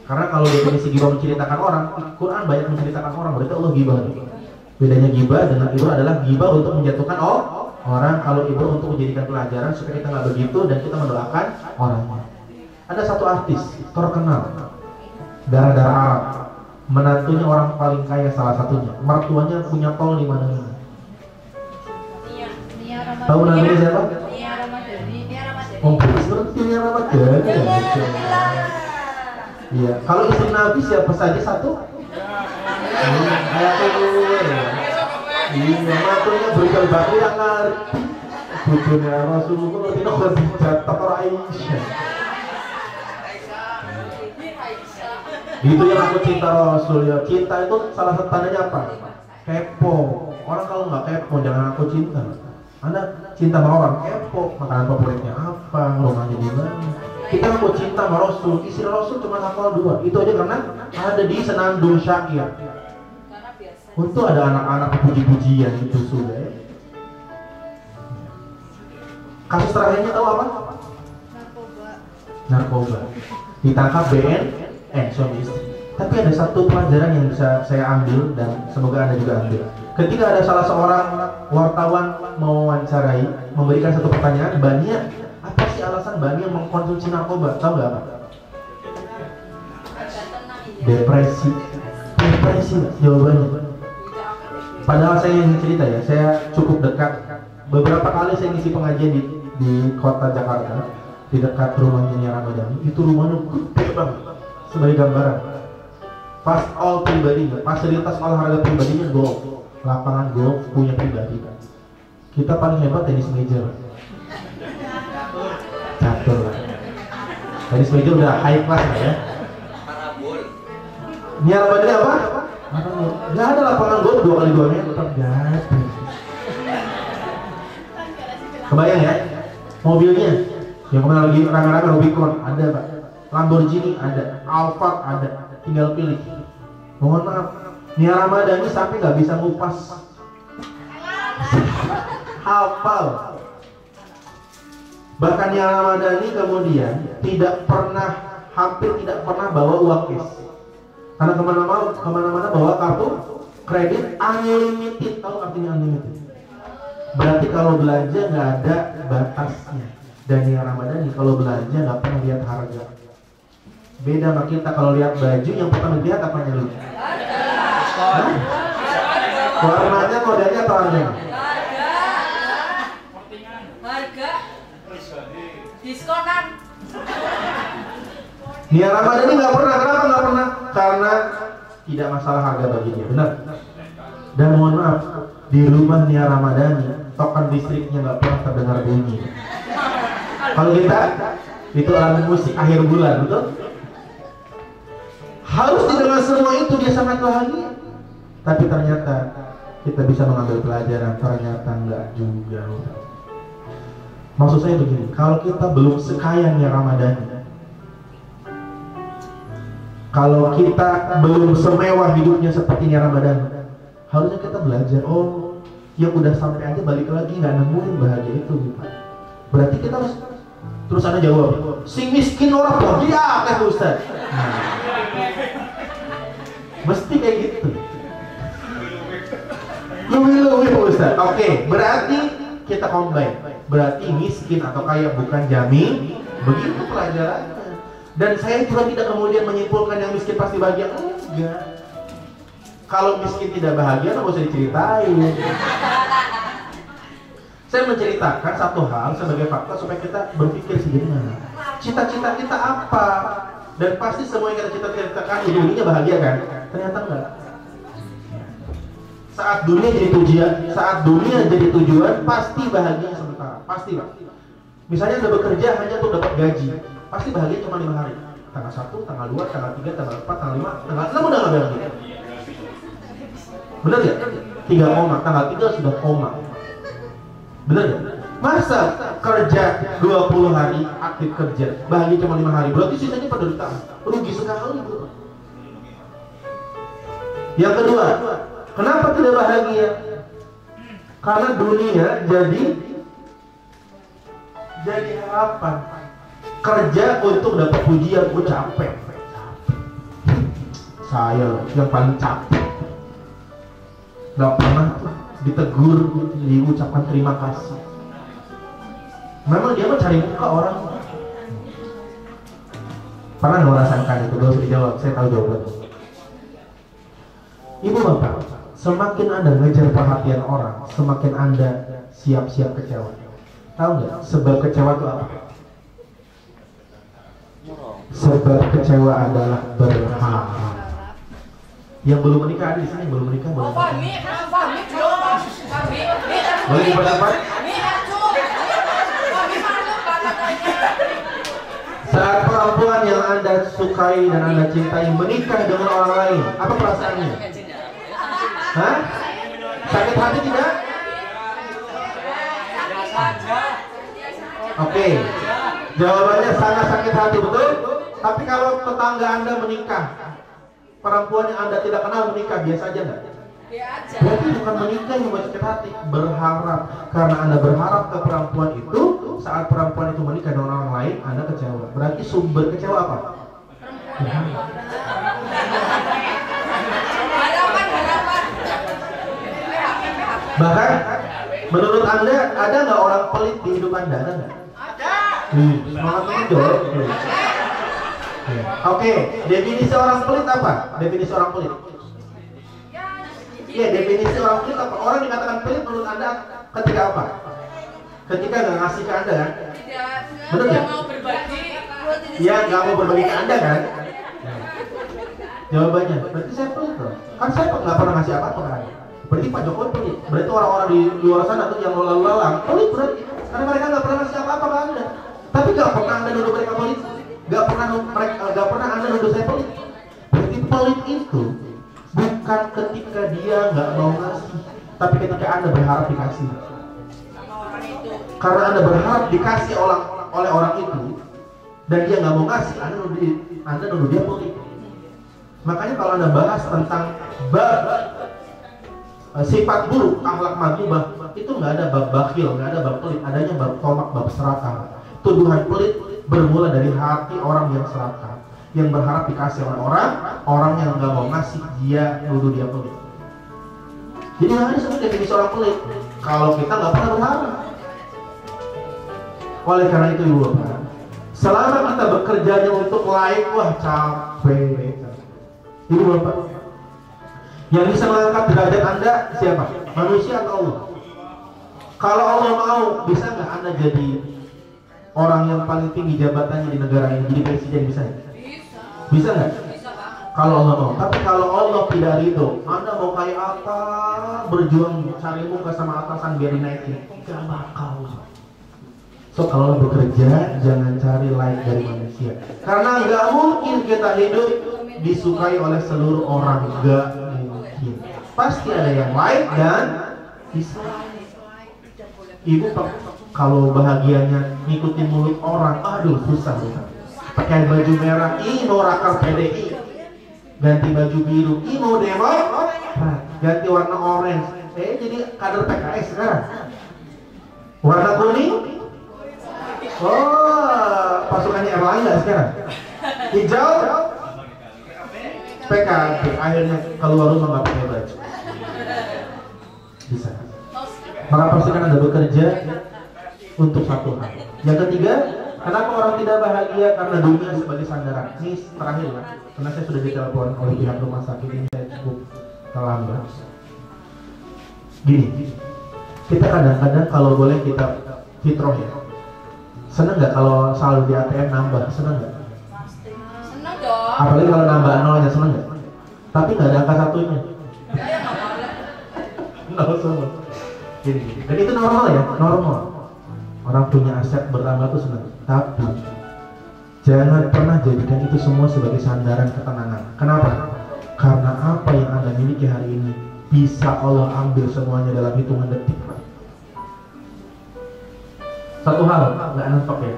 Karena kalau definisi gibah menceritakan orang, Quran banyak menceritakan orang, berarti Allah gibah. Bedanya gibah dengan ibroh adalah gibah untuk menjatuhkan orang, kalau ibroh untuk menjadikan pelajaran supaya kita nggak begitu dan kita mendoakan orangnya. Ada satu artis terkenal, darah-darah Arab, menantunya orang paling kaya salah satunya, mertuanya punya tol di mana-mana. Tahu namanya siapa? Nia Ramadhani. Oh, seperti Nia Ramadhani. Iya. Kalau istri Nabi siapa saja satu? Kayak gue. Iya, matunya berikan batu yang ngerti. Bujurnya Rasulullah itu Khadijah atau Aisyah. Itu yang aku cinta Rasul ya. Cinta itu salah satu tandanya apa? Kepo. Orang kalau nggak kepo jangan aku cinta. Anda cinta sama orang kepo, makanan favoritnya apa, rumahnya di mana. Kita aku cinta sama Rasul, istri Rasul cuma hafal 2. Itu aja karena ada di Senandung Syakir. Untuk ada anak-anak puji-pujian itu sudah. Ya. Kasus terakhirnya tahu apa? Narkoba. Ditangkap BNN suami istri. Tapi ada satu pelajaran yang bisa saya ambil dan semoga Anda juga ambil. Ketika ada salah seorang wartawan mewawancarai, memberikan satu pertanyaan, Mbak Nia, apa sih alasan Mbak Nia mengkonsumsi narkoba? Tahu nggak apa? Depresi jawabannya. Padahal saya ingin cerita ya, saya cukup dekat. Beberapa kali saya ngisi pengajian di kota Jakarta, di dekat rumahnya Nia Ramadhani. Itu rumahnya gede banget. Sebagai gambaran, pas all pribadinya, fasilitas olahraga pribadinya golf, lapangan golf punya pribadi. Kita paling hebat tenis meja, catur lah. Tenis meja udah high class lah ya. Nia Ramadhani apa? Nggak ada lapangan golf 2x2 meter, nggak ada. Kebayang ya? Mobilnya yang kemarin lagi rame-rame Rubicon ada Pak, Lamborghini ada, Alphard ada, tinggal pilih. Mohon maaf, Nia Ramadhani sampai nggak bisa ngupas hafal. Bahkan Nia Ramadhani kemudian hampir tidak pernah bawa uang cash, karena kemana-mana bawa kartu kredit unlimited. Tahu artinya unlimited? Berarti kalau belanja nggak ada batasnya. Dan Nia Ramadhani kalau belanja nggak pernah lihat harga. Beda sama kita, kalau lihat baju yang pertama lihat apanya lu? Warnanya, modelnya atau harganya? Harga diskonan. Nia Ramadhani nggak pernah. Kenapa nggak pernah? Karena tidak masalah harga bagi dia, benar. Dan mohon maaf, di rumah Nia Ramadhani token listriknya nggak pernah terdengar bunyi. Kalau kita itu alat musik akhir bulan, betul? Harus didengar semua itu, dia sangat bahagia. Tapi ternyata kita bisa mengambil pelajaran, ternyata enggak juga. Maksud saya begini, kalau kita belum sekaya Nia Ramadhani, kalau kita belum semewah hidupnya seperti Nia Ramadhani, harusnya kita belajar. Oh, yang udah sampai aja balik lagi nggak nemuin bahagia itu, gitu. Berarti kita harus. Terus ada jawab, sing miskin orang bahagia kan Ustaz. Mesti kayak gitu. Lebih Ustaz. Oke, berarti kita combine. Berarti miskin atau kaya bukan jamin. Begitu pelajarannya. Dan saya juga tidak kemudian menyimpulkan yang miskin pasti bahagia. Enggak. Kalau miskin tidak bahagia, nggak usah diceritain. Saya menceritakan satu hal sebagai fakta supaya kita berpikir sejenak. Cita-cita kita apa? Dan pasti semua yang kita ceritakan ujungnya bahagia kan? Ternyata enggak. Saat dunia jadi tujuan, pasti bahagia sementara. Pasti Pak. Misalnya Anda bekerja hanya untuk dapat gaji, pasti bahagia cuma 5 hari. Tanggal 1, tanggal 2, tanggal 3, tanggal 4, tanggal 5, tanggal 6 udah nggak bahagia. Benar ya? 3 koma, tanggal 3 sudah koma. Benar ya? Masa kerja 20 hari aktif kerja, bahagia cuma 5 hari, berarti sisanya penderitaan. Rugi sekali, bro. Yang kedua, kenapa tidak bahagia? Karena dunia jadi harapan. Kerja untuk dapat pujian, gue capek. Saya yang paling capek. Gak pernah ditegur, diucapkan terima kasih. Memang dia mencari muka orang. Pernah nggak merasakan itu? Gak usah dijawab, saya tahu jawabannya. Ibu bapak, semakin Anda ngejar perhatian orang, semakin Anda siap-siap kecewa. Tahu nggak sebab kecewa itu apa? Sebab kecewa adalah berharap. Yang belum menikah ada di sini, belum menikah boleh. Boleh diperdapat? Saat perempuan yang Anda sukai dan Anda cintai menikah dengan orang lain, apa perasaannya? Hah? Sakit hati tidak? Oke. Jawabannya sangat sakit hati, betul? Tapi kalau tetangga Anda menikah, perempuan yang Anda tidak kenal menikah, biasa aja nggak? Berarti bukan menikah yang membuat sakit hati, berharap. Karena Anda berharap ke perempuan itu, saat perempuan itu menikah dengan orang lain, Anda kecewa. Berarti sumber kecewa apa? Bahkan menurut Anda ada nggak orang pelit di hidup Anda? Ada nggak? Semangat menjawab. Oke, definisi orang pelit apa? Definisi orang pelit. Iya, definisi orang pelit apa? Orang dikatakan pelit menurut Anda ketika apa? Ketika nggak ngasih ke Anda kan? Benar nggak? Mau berbagi. Iya, nggak mau berbagi ke Anda kan? Jawabannya, berarti saya pelit loh. Kan saya nggak pernah ngasih apa-apa kan? Berarti Pak Jokowi pelit. Berarti orang-orang di luar sana tuh yang lalu-lalang pelit berarti. Karena mereka nggak pernah ngasih apa-apa ke Anda. Tapi nggak pernah Anda nuduh mereka pelit. Nggak pernah Anda nuduh saya pelit. Berarti pelit itu bukan ketika dia nggak mau ngasih, tapi ketika Anda berharap dikasih. Karena Anda berharap dikasih oleh orang itu dan dia nggak mau ngasih, Anda nuduh dia pelit. Makanya kalau Anda bahas tentang sifat buruk, akhlak madhubah, itu nggak ada bab bakhil, nggak ada bab pelit, adanya bab tomak, bab serakah. Tuduhan pelit bermula dari hati orang yang serakah, yang berharap dikasih oleh orang yang nggak mau ngasih, dia nuduh dia pelit. Jadi hanya sebut definisi orang pelit kalau kita nggak pernah berharap. Oleh karena itu ibu bapak, selama kita bekerjanya untuk like, wah capek. Ibu bapak, yang bisa mengangkat derajat Anda siapa? Manusia atau Allah? Kalau Allah mau, bisa nggak Anda jadi orang yang paling tinggi jabatannya di negara ini, jadi presiden, bisa nggak? Bisa nggak? Kalau Allah mau. Tapi kalau Allah tidak ridho, Anda mau kayak apa, berjuang cari muka sama atasan biar dinaikin, gak bakal. So kalau bekerja jangan cari like dari manusia, karena nggak mungkin kita hidup disukai oleh seluruh orang, nggak mungkin. Pasti ada yang like dan dislike. Ibu kalau bahagianya ngikutin mulut orang, aduh susah. Pakai baju merah, mau rakal PDI. Ganti baju biru, mau demo. Ganti warna orange, jadi kader PKS sekarang. Warna kuning, pasukannya Erlangga sekarang. Hijau, PKB. Akhirnya keluar rumah nggak pakai baju. Bisa. Maka pastikan Anda bekerja untuk satu hal. Yang ketiga, kenapa orang tidak bahagia? Karena dunia sebagai sandaran. Ini terakhir ya, karena saya sudah ditelepon oleh pihak rumah sakit ini, saya cukup terlambat. Gini, kita kadang-kadang kalau boleh kita fitrah ya. Seneng nggak kalau saldo di ATM nambah? Seneng nggak? Seneng dong. Apalagi kalau nambah nolnya, seneng nggak? Tapi nggak ada angka satunya. Nol semua. Gini. Dan itu normal ya, normal. Orang punya aset bertambah tuh senang. Tapi jangan pernah jadikan itu semua sebagai sandaran ketenangan. Kenapa? Karena apa yang Anda miliki hari ini bisa Allah ambil semuanya dalam hitungan detik. Satu hal, nggak nontok ya.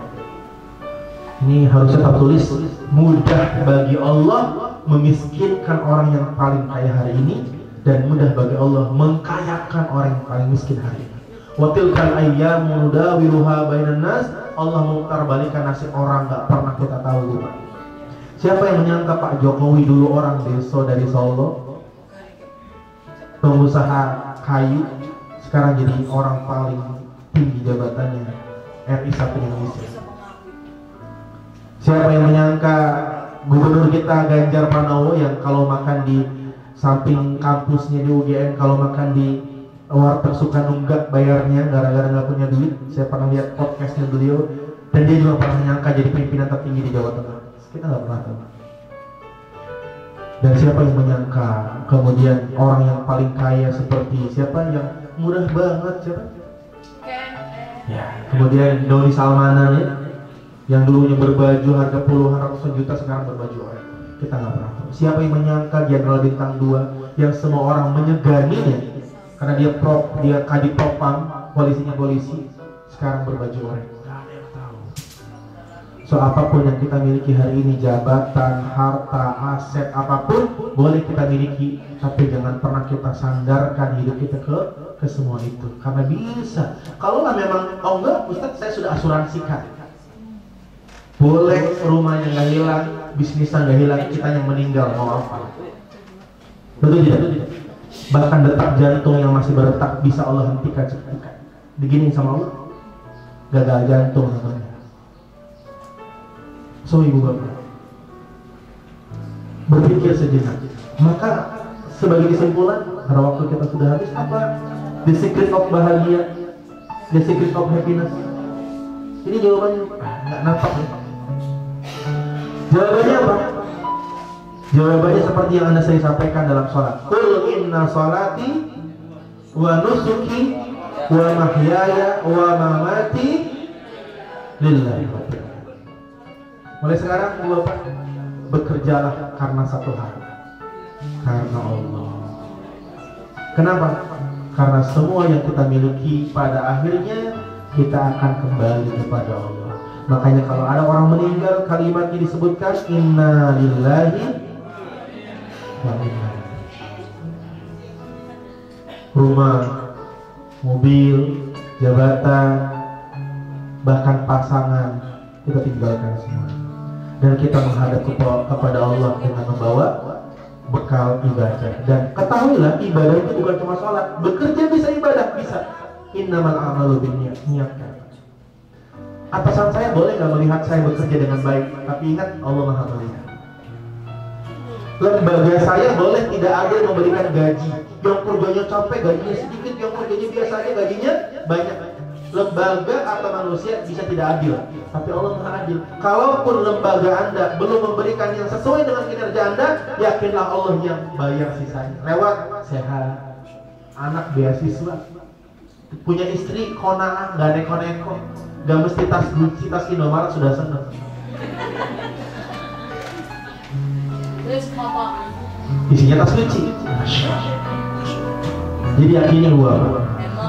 Ini harus tetap tulis. Mudah bagi Allah memiskinkan orang yang paling kaya hari ini, dan mudah bagi Allah mengkayakan orang yang paling miskin hari ini. Wa tilkal ayyamu nudawiluha bainan nas. Allah memutarbalikkan nasib orang, nggak pernah kita tahu. Siapa yang menyangka Pak Jokowi dulu orang desa dari Solo, pengusaha kayu, sekarang jadi orang paling tinggi jabatannya RI 1 Indonesia. Siapa yang menyangka gubernur kita Ganjar Pranowo yang kalau makan di samping kampusnya di UGM, kalau makan di warteg suka nunggak bayarnya gara-gara nggak punya duit. Saya pernah lihat podcastnya beliau, dan dia juga pernah nyangka jadi pimpinan tertinggi di Jawa Tengah. Kita nggak pernah tahu. Dan siapa yang menyangka kemudian orang yang paling kaya seperti siapa yang murah banget, siapa? Ya, kemudian Doni Salmanan ya, yang dulunya berbaju harga puluhan ratusan juta sekarang berbaju orang. Kita nggak pernah tahu. Siapa yang menyangka Jenderal Bintang 2 yang semua orang menyeganinya karena dia kadip propam, polisinya polisi, sekarang berbaju orang. Nggak ada yang tahu. So apapun yang kita miliki hari ini, jabatan, harta, aset, apapun boleh kita miliki, tapi jangan pernah kita sandarkan hidup kita ke semua itu, karena bisa. Kalau lah memang, oh enggak, Ustaz saya sudah asuransikan, boleh rumahnya nggak hilang, bisnisnya nggak hilang, kita yang meninggal mau apa? Betul tidak? Bahkan detak jantung yang masih berdetak bisa Allah hentikan seketika. Diginiin sama Allah, gagal jantung namanya. So ibu bapak, berpikir sejenak. Maka sebagai kesimpulan, Karena waktu kita sudah habis. Apa the secret of bahagia, the secret of happiness? Ini jawabannya nggak nampak ya. Jawabannya apa? Jawabannya seperti yang Anda saya sampaikan dalam sholat. Qul inna sholati wa nusuki wa mahyaya wa mamati lillahi rabbil alamin. Mulai sekarang Bapak bekerjalah karena satu hal, karena Allah. Kenapa? Karena semua yang kita miliki pada akhirnya kita akan kembali kepada Allah. Makanya kalau ada orang meninggal, kalimatnya disebutkan inna lillahi wa inna ilaihi. Rumah, mobil, jabatan, bahkan pasangan kita tinggalkan semua, dan kita menghadap kepada Allah dengan membawa bekal ibadah. Dan ketahuilah ibadah itu bukan cuma sholat, bekerja bisa ibadah, bisa. Innamal a'malu binniyat, niatkan. Atasan saya boleh nggak melihat saya bekerja dengan baik, tapi ingat Allah Maha melihat. Lembaga saya boleh tidak adil memberikan gaji, yang kerjanya capek gajinya sedikit, yang kerjanya biasa aja gajinya banyak. Lembaga atau manusia bisa tidak adil, tapi Allah Maha adil. Kalaupun lembaga Anda belum memberikan yang sesuai dengan kinerja Anda, yakinlah Allah yang bayar sisanya lewat sehat, anak beasiswa, punya istri konaan, gak neko-neko, gak mesti tas Gucci, tas Indomaret sudah seneng. Isinya tas Gucci. Jadi yakini bahwa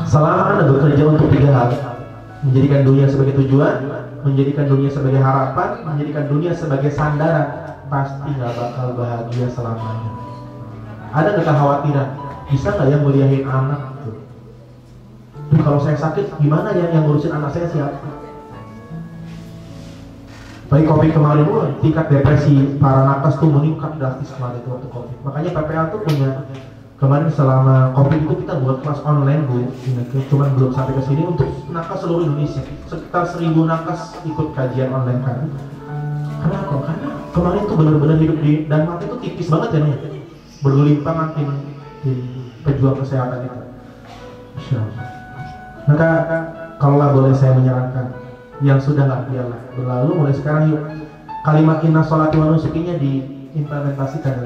selama Anda bekerja untuk 3 hal, menjadikan dunia sebagai tujuan, menjadikan dunia sebagai harapan, menjadikan dunia sebagai sandaran, pasti gak bakal bahagia selamanya. Ada gak kekhawatiran? Bisa gak yang muliahin anak? Kalau saya sakit, gimana ya yang ngurusin anak saya siapa? Baik COVID kemarin, tingkat depresi para nakes tuh meningkat drastis kemarin itu waktu COVID. Makanya PPL tuh punya, kemarin selama COVID itu kita buat kelas online Bu, cuman belum sampai ke sini untuk nakes seluruh Indonesia. Sekitar 1000 nakes ikut kajian online kan. Kenapa? Karena kemarin tuh benar-benar hidup di dan mati itu tipis banget ya nih. Berlimpah makin di pejuang kesehatan itu. Insyaallah. Maka kalau boleh saya menyarankan, yang sudah lah biarlah berlalu, mulai sekarang yuk kalimat inna sholati wa nusukinya diimplementasikan.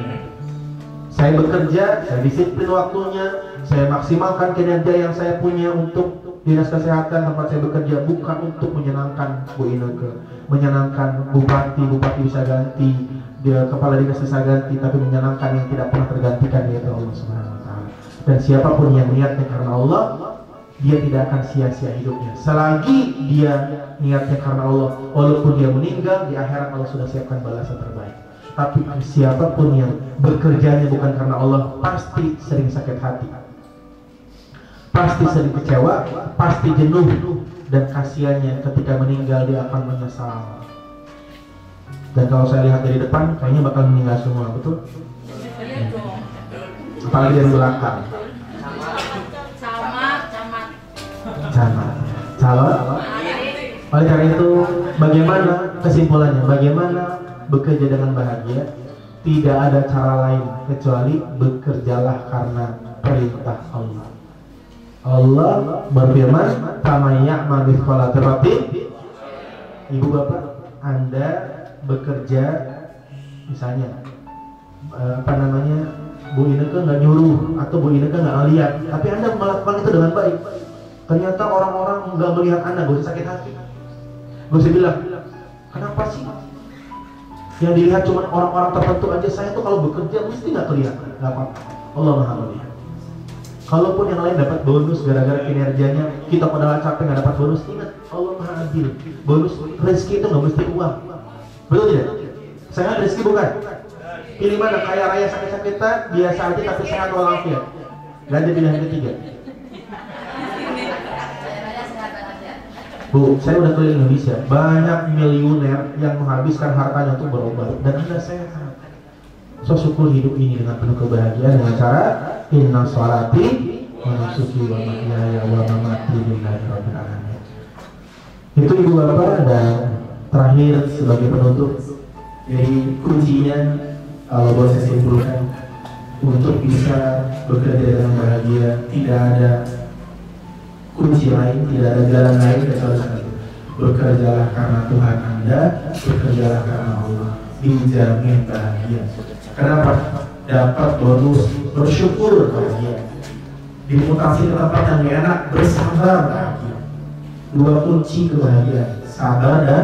Saya bekerja, saya disiplin waktunya, saya maksimalkan kinerja yang saya punya untuk dinas kesehatan tempat saya bekerja, bukan untuk menyenangkan Bu Inneke, menyenangkan bupati bisa ganti, dia kepala dinas bisa ganti, tapi menyenangkan yang tidak pernah tergantikan, yaitu Allah Subhanahu wa taala. Dan siapapun yang niatnya karena Allah, dia tidak akan sia-sia hidupnya. Selagi dia niatnya karena Allah, walaupun dia meninggal, di akhirat Allah sudah siapkan balasan terbaik. Tapi siapapun yang bekerjanya bukan karena Allah, pasti sering sakit hati, pasti sering kecewa, pasti jenuh, dan kasihannya ketika meninggal dia akan menyesal. Dan kalau saya lihat dari depan, kayaknya bakal meninggal semua, betul? Apalagi dari belakang. Calon. Oleh karena itu, bagaimana kesimpulannya? Bagaimana bekerja dengan bahagia? Tidak ada cara lain kecuali bekerjalah karena perintah Allah. Allah berfirman, "Faman ya'mal mithqala dzarratin." Ibu bapak, Anda bekerja, misalnya Bu Inneke nggak nyuruh atau Bu Inneke nggak lihat, tapi Anda melakukan itu dengan baik. Ternyata orang-orang nggak melihat Anda, gak usah sakit hati. Gak usah bilang, kenapa sih yang dilihat cuma orang-orang tertentu aja, saya tuh kalau bekerja mesti nggak kelihatan. Nggak apa-apa, Allah Maha melihat. Kalaupun yang lain dapat bonus gara-gara kinerjanya, kita padahal capek nggak dapat bonus, ingat Allah Maha adil. Bonus rezeki itu nggak mesti uang, betul tidak? Sehat rezeki bukan? Pilih mana, kaya raya sakit-sakitan, biasa aja tapi sehat walafiat. Gak ada pilihan ketiga. Bu, saya udah keliling Indonesia, banyak miliuner yang menghabiskan hartanya untuk berobat, dan Anda sehat. So syukur hidup ini dengan penuh kebahagiaan dengan cara inna sholati wa nusuki wa mahyaya wa mamati lillahi rabbil alamin. Itu ibu bapak, dan terakhir sebagai penutup, jadi kuncinya kalau boleh saya simpulkan, untuk bisa bekerja dengan bahagia. Tidak ada kunci lain, tidak ada jalan lain kecuali satu. Bekerjalah karena Tuhan Anda, bekerjalah karena Allah, dijamin bahagia. Kenapa? Dapat bonus bersyukur bahagia. Dimutasi ke tempat yang enak, bersabar bahagia. Dua kunci kebahagiaan, sabar dan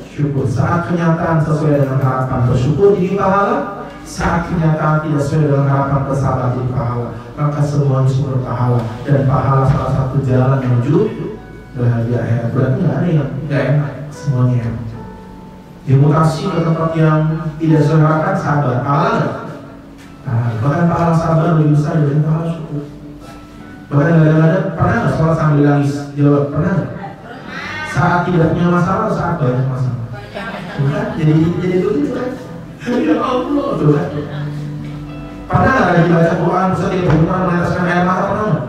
syukur. Saat kenyataan sesuai dengan harapan, bersyukur jadi pahala. Saat kenyataan tidak sesuai dengan harapan, bersabar jadi pahala. Maka semuanya sumber pahala, dan pahala salah satu jalan menuju bahagia akhirat. Berarti nggak ada yang nggak enak, semuanya enak. Dimutasi ke tempat yang tidak sesuai harapan, sabar, pahala nggak? Bahkan pahala sabar lebih besar dari pahala syukur. Bahkan kadang-kadang pernah nggak sholat sambil nangis? Jawab, pernah nggak? Saat tidak punya masalah atau saat banyak masalah? Bukan, jadi begitu kan? Ya Allah, tuh kan? Pernah nggak lagi baca Quran, Ustaz tidak pernah meneteskan air mata, pernah nggak?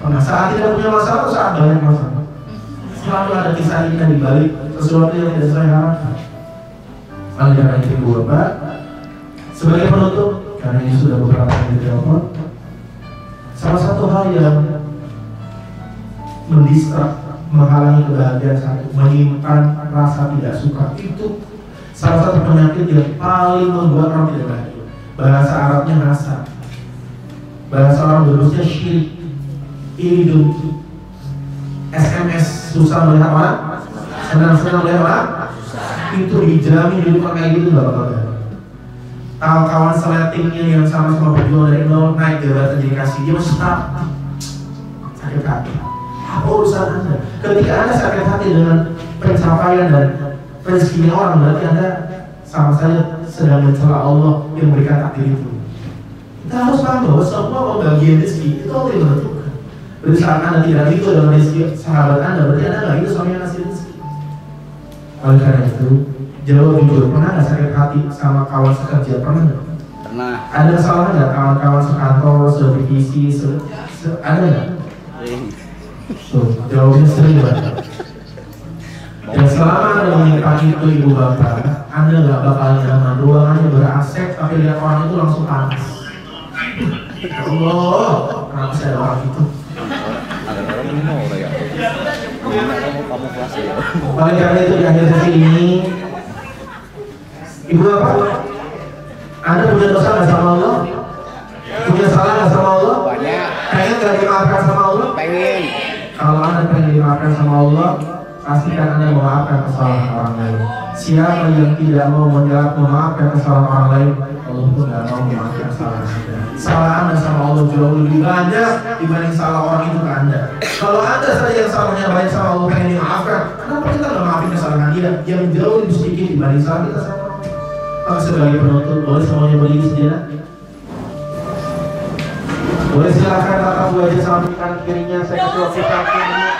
Pernah. Saat tidak punya masalah atau saat banyak masalah? Selalu ada kisah ini di balik sesuatu yang tidak saya harapkan. Oleh karena itu Ibu Bapak, sebagai penutup, karena ini sudah beberapa kali ditelepon, salah satu hal yang mendistrak, menghalangi kebahagiaan satu, menyimpan rasa tidak suka, itu salah satu penyakit yang paling membuat orang tidak bahagia. Bahasa Arabnya hasad, bahasa orang berusnya syirik, iri, SMS susah melihat orang, senang-senang melihat orang, itu dijamin di rumah kayak gitu nggak bakal ada. Kawan seletingnya yang sama-sama berjuang dari nol, naik jabatan jadi kasih, dia masih sakit hati. Apa urusan Anda? Ketika Anda sakit hati dengan pencapaian dan rezekinya orang, berarti Anda sama saja sedang mencela Allah yang memberikan takdir itu. Kita harus paham bahwa semua pembagian rezeki itu Allah yang menentukan. Berarti saat Anda tidak itu dengan rezeki sahabat Anda, berarti Anda nggak itu sama yang ngasih rezeki. Oleh karena itu, jawab jujur, pernah nggak sakit hati sama kawan sekerja? Pernah nggak? Pernah. Ada kesalahan nggak kawan-kawan sekantor, sedivisi, ada nggak? Tuh, jawabnya sering banget. Dan selama Anda menyimpan itu Ibu Bapak, Anda nggak bakal nyaman. Ruangannya ber-AC, tapi lihat orang itu langsung panas. Allah, kenapa saya ada orang itu? Ada orang ini mau ya. Kamu kelas ya. Oleh karena itu di akhir sesi ini, Ibu Bapak, Anda punya dosa nggak sama Allah? Punya salah nggak sama Allah? Banyak. Pengen nggak dimaafkan sama Allah? Pengen. Kalau Anda pengen dimaafkan sama Allah, pastikan Anda memaafkan kesalahan orang lain. Siapa yang tidak mau memaafkan kesalahan orang lain, Allah pun tidak mau memaafkan kesalahan Anda. Salah Anda sama Allah jauh lebih banyak dibanding salah orang itu ke Anda. Kalau Anda saja yang salahnya banyak sama Allah pengen dimaafkan, kenapa kita nggak maafin kesalahan dia yang jauh lebih sedikit dibanding salah kita sama Allah? Maka sebagai penutup, boleh semuanya berdiri sejenak? Boleh silakan tatap wajah samping kirinya, saya kasih waktu 1 menit.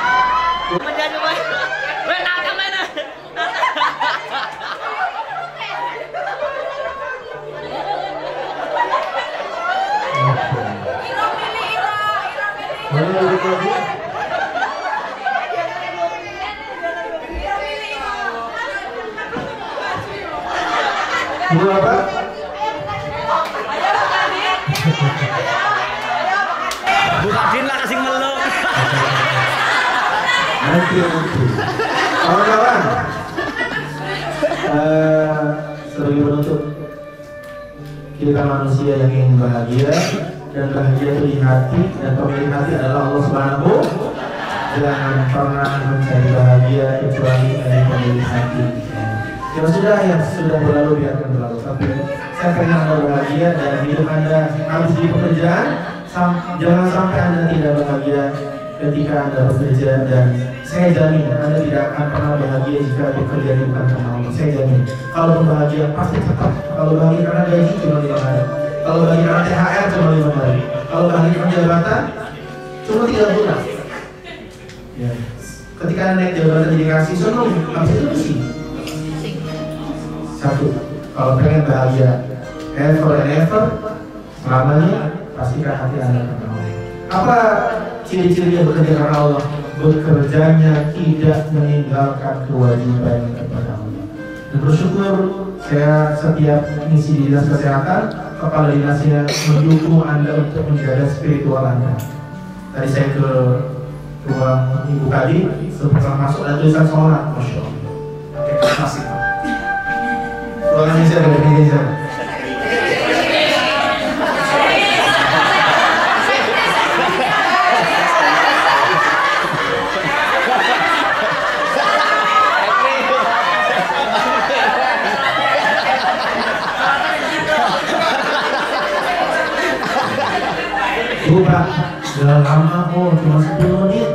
Boleh duduk lagi? Ibu apa? Buka din lah kasih meluk. Nanti. Kawan-kawan, sebagai penutup, kita manusia yang ingin bahagia, dan bahagia itu di hati, dan pemilik hati adalah Allah Subhanahu. Jangan pernah mencari bahagia kecuali dari pemilik hati. Yang sudah berlalu biarkan berlalu. Tapi saya pengen Anda bahagia dan hidup Anda habis di pekerjaan. Jangan sampai Anda tidak bahagia ketika Anda bekerja, dan saya jamin Anda tidak akan pernah bahagia jika bekerja di bukan karena Allah. Saya jamin. Kalau bahagia pasti tetap. Kalau bahagia karena gaji cuma 5 hari. Kalau bahagia karena THR cuma 5 hari. Kalau bahagia karena jabatan cuma 3 bulan. Ya. Ketika Anda naik jabatan jadi kasih senang, habis itu bersih. Satu, kalau pengen bahagia ever and ever selamanya, pastikan hati Anda karena Allah. Apa ciri-cirinya bekerja karena Allah? Bekerjanya tidak meninggalkan kewajiban kepada Allah. Dan bersyukur saya setiap misi di dinas kesehatan kepala dinasnya mendukung Anda untuk menjaga spiritual Anda. Tadi saya ke ruang Ibu Kadi, setelah masuk ada tulisan sholat, Masya Allah. Oke, kasih. Ruangannya saya ada di sana. Pak, udah lama kok, cuma 10 menit.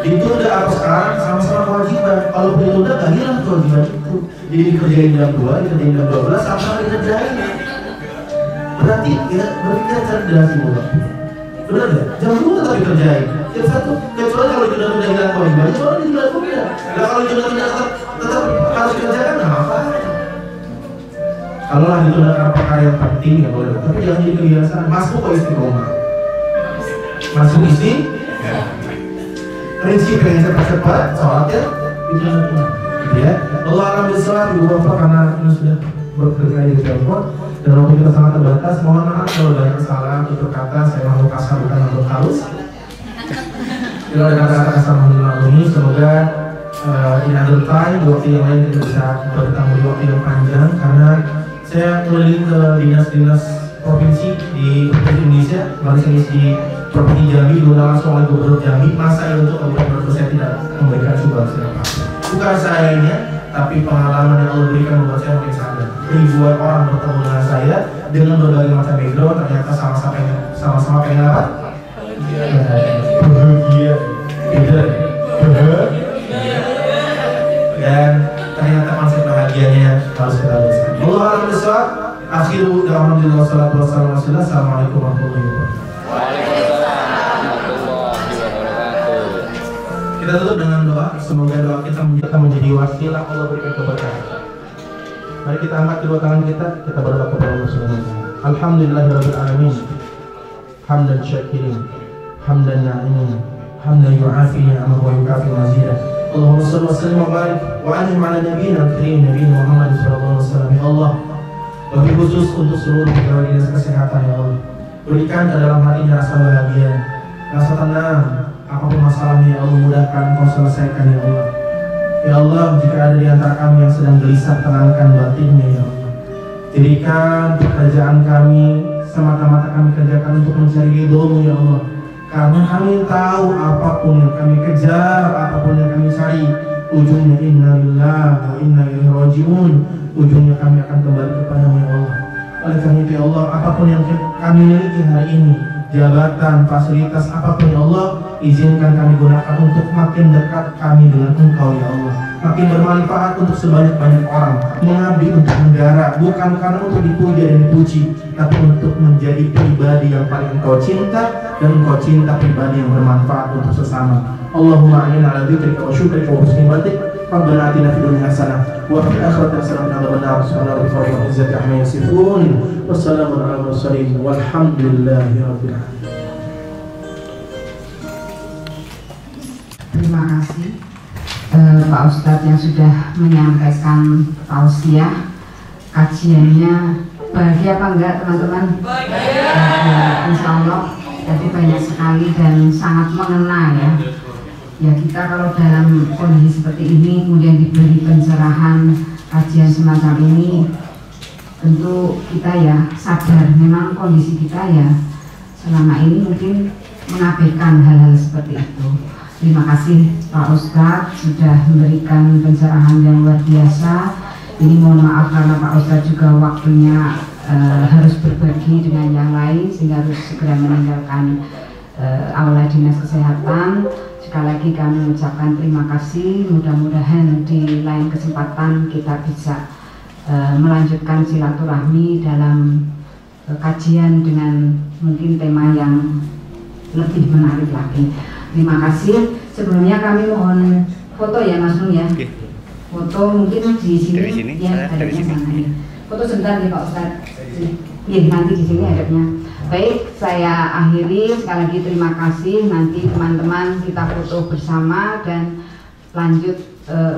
Itu udah apa sekarang sama-sama kewajiban. Kalau ditunda gak hilang kewajiban itu. Jadi dikerjain jam 2, dikerjain jam 12, sama dikerjain. Berarti ya berpikir cerdas ibu. Benar gak? Jam 2 tetap dikerjain. Jam 1, kecuali kalau ditunda hilang kewajiban, soalnya ditunda. Nah kalau ditunda tetap harus dikerjakan, nah apa? Kalau lah ditunda karena perkara yang penting ya boleh. Tapi jangan jadi kebiasaan. Masuk kok istiqomah. Masuk isi, prinsip yang cepat-cepat, sholatnya itu ya. Allah akan bersolat ibu bapak karena ini sudah berkali-kali di telepon dan waktu kita sangat terbatas. Mohon maaf kalau banyak kesalahan tutur kata, saya mau kasar bukan untuk halus. Kalau ada kata-kata kasar mohon dimaklumi. Semoga in other time di waktu yang lain kita bisa bertemu di waktu yang panjang karena saya keliling ke dinas-dinas provinsi di Indonesia, baru isi Provinsi Jambi diundang langsung oleh Gubernur Jambi. Masa untuk Gubernur saya tidak memberikan sumbangan apa? Bukan sayanya, tapi pengalaman yang Allah berikan membuat saya makin sadar. Ribuan orang bertemu dengan saya dengan berbagai macam background, ternyata sama-sama pengen apa? Bahagia, dan ternyata konsep bahagianya harus kita luruskan. Allah alam bisawab. Akhiru da'alhamdulillah wassalatu wassalamu ala rasulillah. Assalamualaikum warahmatullahi wabarakatuh. Kita tutup dengan doa. Semoga doa kita menjadi wasilah Allah berikan keberkahan. Mari kita angkat kedua tangan kita berdoa kepada Allah Subhanahu wa taala. Alhamdulillahirabbil alamin. Hamdan syakirin, hamdan na'imin, hamdan yu'afi ni'amahu wa yukafi mazidah. Allahumma shalli wa sallim wa barik wa an'im 'ala nabiyyina al-karim nabiyina Muhammad sallallahu alaihi wasallam. Ya Allah, lebih khusus untuk seluruh pegawai dinas kesehatan ya Allah, berikan ke dalam hatinya rasa bahagia, rasa tenang. Apapun masalahnya ya Allah, mudahkan Kau selesaikan ya Allah. Ya Allah, jika ada di antara kami yang sedang gelisah, tenangkan batinnya ya Allah. Jadikan pekerjaan kami semata-mata kami kerjakan untuk mencari ridho-Mu ya Allah. Karena kami tahu apapun yang kami kejar, apapun yang kami cari, ujungnya inna lillahi wa inna ilaihi raji'un. Ujungnya kami akan kembali kepada-Mu ya Allah. Oleh karena itu ya Allah, apapun yang kami miliki hari ini, jabatan, fasilitas, apapun ya Allah, izinkan kami gunakan untuk makin dekat kami dengan Engkau ya Allah, makin bermanfaat untuk sebanyak-banyak orang, mengabdi untuk negara, bukan karena untuk dipuja dan dipuji, tapi untuk menjadi pribadi yang paling Engkau cinta, dan Engkau cinta pribadi yang bermanfaat untuk sesama. Allahumma a'inna ala dzikrika wa syukrika wa husni ibadatik. Rabbana atina fid dunya hasanah wa fil akhirati hasanah wa qina adzabannar. Subhana rabbika rabbil izzati amma yasifun. Wassalamun ala mursalin walhamdulillahi rabbil alamin. Terima kasih Pak Ustadz yang sudah menyampaikan tausiah. Kajiannya bahagia apa enggak teman-teman? Bahagia. Insya Allah jadi banyak sekali dan sangat mengena ya. Ya kita kalau dalam kondisi seperti ini kemudian diberi pencerahan kajian semacam ini, tentu kita ya sadar memang kondisi kita ya selama ini mungkin mengabaikan hal-hal seperti itu. Terima kasih Pak Ustadz sudah memberikan pencerahan yang luar biasa. Ini mohon maaf karena Pak Ustadz juga waktunya harus berbagi dengan yang lain sehingga harus segera meninggalkan aula dinas kesehatan. Sekali lagi kami mengucapkan terima kasih. Mudah-mudahan di lain kesempatan kita bisa melanjutkan silaturahmi dalam kajian dengan mungkin tema yang lebih menarik lagi. Terima kasih. Sebelumnya kami mohon foto ya Mas Nun ya. Foto mungkin di sini. Dari sini, ya, dari sini. Foto sebentar nih Pak Ustadz. Ya nanti di sini adabnya. Baik, saya akhiri. Sekali lagi terima kasih. Nanti teman-teman kita foto bersama dan lanjut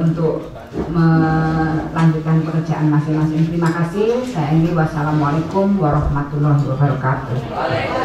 untuk melanjutkan pekerjaan masing-masing. Terima kasih. Saya Indi. Wassalamualaikum warahmatullahi wabarakatuh.